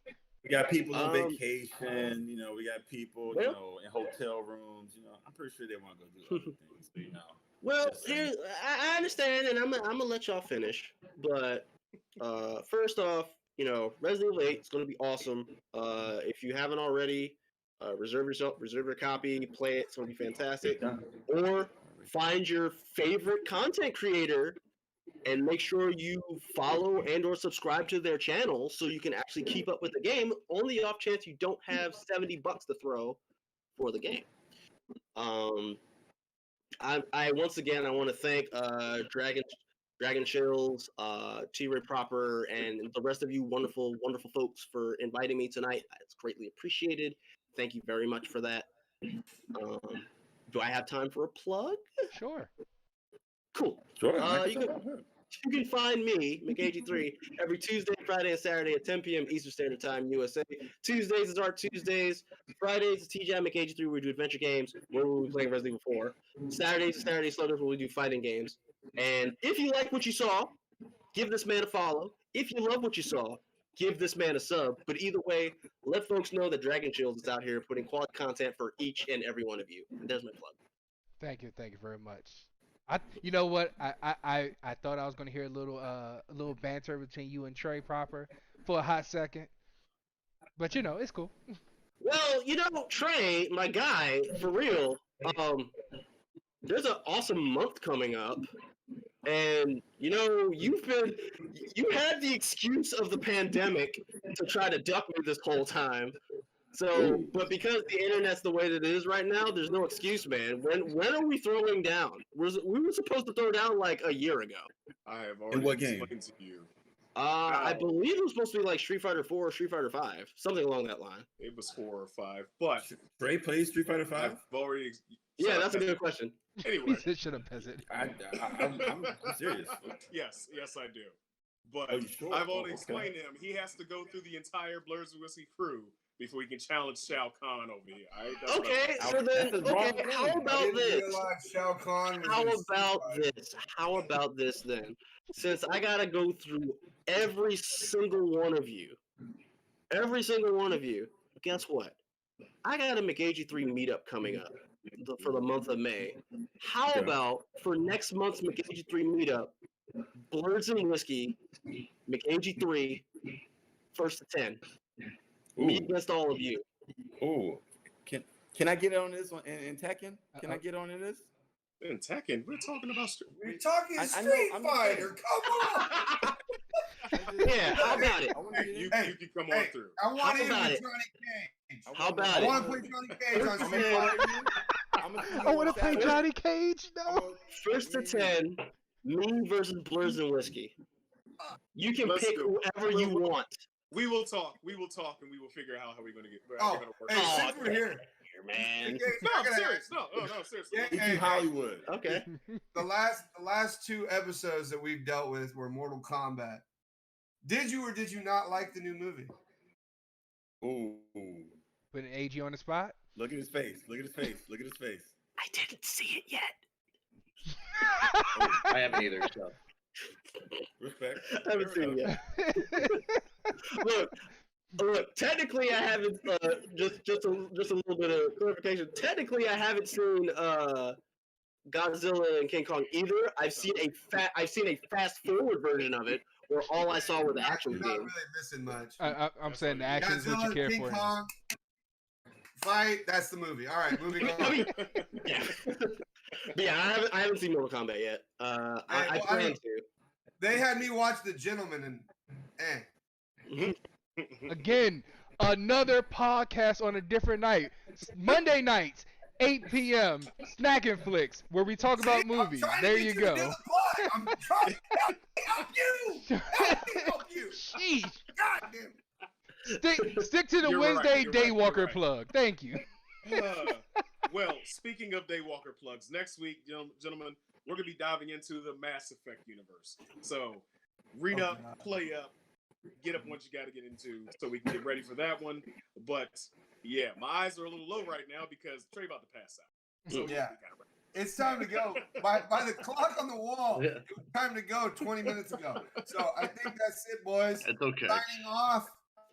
We got people on vacation. We got people, in hotel rooms. I'm pretty sure they want to go do other things. Well, I understand, and I'm gonna let y'all finish. But first off, Resident Evil 8 is gonna be awesome. If you haven't already, reserve your copy, play it. It's gonna be fantastic. Or find your favorite content creator and make sure you follow and or subscribe to their channel so you can actually keep up with the game on the off chance you don't have $70 to throw for the game. I once again I want to thank Dragon Chills, T-Ray Proper, and the rest of you wonderful folks for inviting me tonight. It's greatly appreciated. Thank you very much for that. Do I have time for a plug? Sure. Cool. Sure. You can find me, McAgee3, every Tuesday, Friday, and Saturday at 10 p.m. Eastern Standard Time, USA. Tuesdays is Art Tuesdays. Fridays is TJ McAgee3, where we do adventure games, where we'll be playing Resident Evil 4. Saturdays is Saturday Sluggers, where we do fighting games. And if you like what you saw, give this man a follow. If you love what you saw, give this man a sub. But either way, let folks know that Dragon Chills is out here putting quality content for each and every one of you. And there's my plug. Thank you very much. You know what? I thought I was gonna hear a little banter between you and Trey Proper for a hot second, but it's cool. Well, Trey, my guy, for real. There's an awesome month coming up, and you had the excuse of the pandemic to try to duck me this whole time. So, but because the internet's the way that it is right now, there's no excuse, man. When are we throwing down? We were supposed to throw down like a year ago. I have already explained to you. I believe it was supposed to be like Street Fighter 4 or Street Fighter 5, something along that line. It was 4 or 5, but Trey plays Street Fighter 5. I've already. Yeah, that's a good question. Anyway, He should have peasant. I'm serious. Yes, I do. But Oh, you sure? I've already Okay. explained to him he has to go through the entire Blurs and Whiskey crew before he can challenge Shao Kahn over here. All right? That's what Okay, I'm- so then, That's wrong okay, with how me. I about didn't this? realize Shao Kahn was How in Street about Fighter. this? How about this then? Since I gotta go through every single one of you, guess what? I got a McAgee3 meetup coming up for the month of May. How Okay. about for next month's McAgee3 meetup, Blurs and Whiskey, McAgee3, 1st to 10. Me Ooh. against all of you. Ooh. Can I get on this one in Tekken? Can I get on in this? In Tekken, we're talking about We're talking I know, Street I'm just Fighter. Come on. Yeah, how about it? I wanna get in. you Hey, can come on hey, through. I want How him about with it? Johnny Cage. How about I it? want to play Johnny Cage on I'm Street saying- Fighter. I want to play Johnny Cage. No. 1st to 10, me versus Blurs and Whiskey. You can Let's pick do it. whoever you want. We will talk, and we will figure out how we're going to get. Oh, we're gonna work hey, it out. since we're here, Man. No, I'm serious. No, seriously. Yeah, We hey, do Hollywood. Okay. the last 2 episodes that we've dealt with were Mortal Kombat. Did you or did you not like the new movie? Ooh. Putting AG on the spot. Look at his face. Look at his face. Look at his face. I didn't see it yet. I haven't either. So. Respect. I haven't seen it yet. Look. Technically, I haven't. Just a little bit of clarification. Technically, I haven't seen Godzilla and King Kong either. I've seen a fast forward version of it, where all I saw were the action You're not scenes. really missing much. I'm saying the action's what you Godzilla, care King for. Kong, fight. That's the movie. All right, moving I on. mean, yeah. But yeah, I haven't seen Mortal Kombat yet. I well, I plan mean- They had me watch The Gentleman and to. Again, another podcast on a different night. Monday nights, 8 p.m. Snacking Flicks, where we talk about movies. There you go. I'm trying. help you? Help me help you. Sheesh. God damn it. Stick to the You're right, Wednesday you're right, you're Daywalker right. plug. Thank you. Well, speaking of Daywalker plugs, next week, gentlemen, we're going to be diving into the Mass Effect universe. So, read Oh, up, God. play up, get up what you got to get into so we can get ready for that one. But, yeah, my eyes are a little low right now because Trey about to pass out. So, Yeah. we gotta wrap. It's time to go. By the clock on the wall, Yeah. it was time to go 20 minutes ago. So I think that's it, boys. It's okay. Signing off.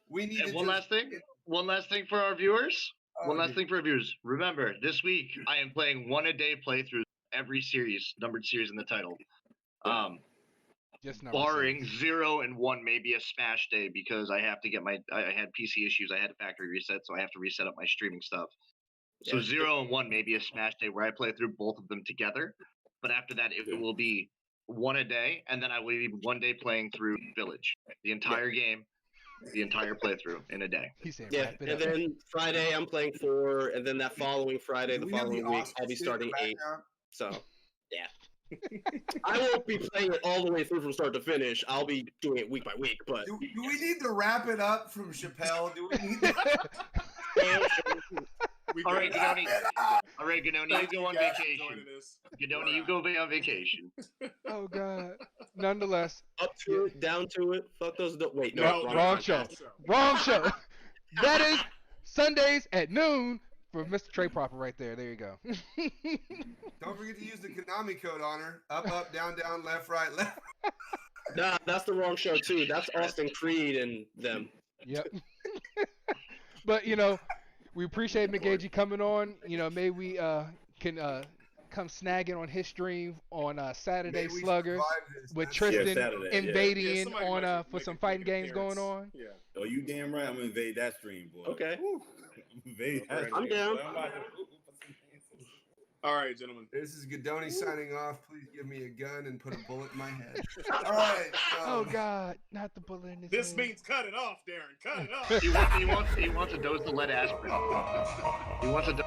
We need And to one just- last thing. One last thing for our viewers. Oh, One last dude. thing for our viewers. Remember, this week I am playing 1 a day playthrough every series, numbered series in the title. Just number Barring 6. 0 and 1, maybe a smash day because I have to get I had PC issues. I had a factory reset, so I have to reset up my streaming stuff. So Yeah. 0 and 1 may be a smash day where I play through both of them together. But after that, it will be 1 a day, and then I will be 1 day playing through Village, the entire game, the entire playthrough in a day. He said, Yeah, wrap it and up. then Friday I'm playing 4, and then that following Friday, Do the we have following the week, Oscar I'll be sticker starting back 8. now? So, yeah. I won't be playing it all the way through from start to finish. I'll be doing it week by week, but Do we need to wrap it up from Chappelle? Do we need to We All got right, it. wrap Gadoni. it up? All right, Gadoni, you Thank go on guys for vacation. joining us. Gadoni, you go on vacation. Oh God. Nonetheless, up to it, down to it. Fuck those. Wait, no, No, wrong podcast. show. Wrong show. That is Sundays at noon for Mr. Trey Proper right there. There you go. Don't forget to use the Konami code on her. Up, down, left, right, left. Nah, that's the wrong show too. That's Austin Creed and them. Yep. But we appreciate McGagey coming on. Maybe we can come snagging on his stream on Saturday Maybe we Slugger survive this. with That's- Tristan Saturday, yeah. invading Yeah, somebody on might for make some a- fighting make an games going appearance. on. Yeah. Oh, you damn right. I'm gonna invade that stream, boy. Okay. Invade that I'm stream, down. boy. I'm about to- All right, gentlemen. This is Gadoni signing off. Please give me a gun and put a bullet in my head. All right. Oh God, not the bullet in his This head. means cut it off, Darren. Cut it off. He wants a dose of lead aspirin. He wants a dose.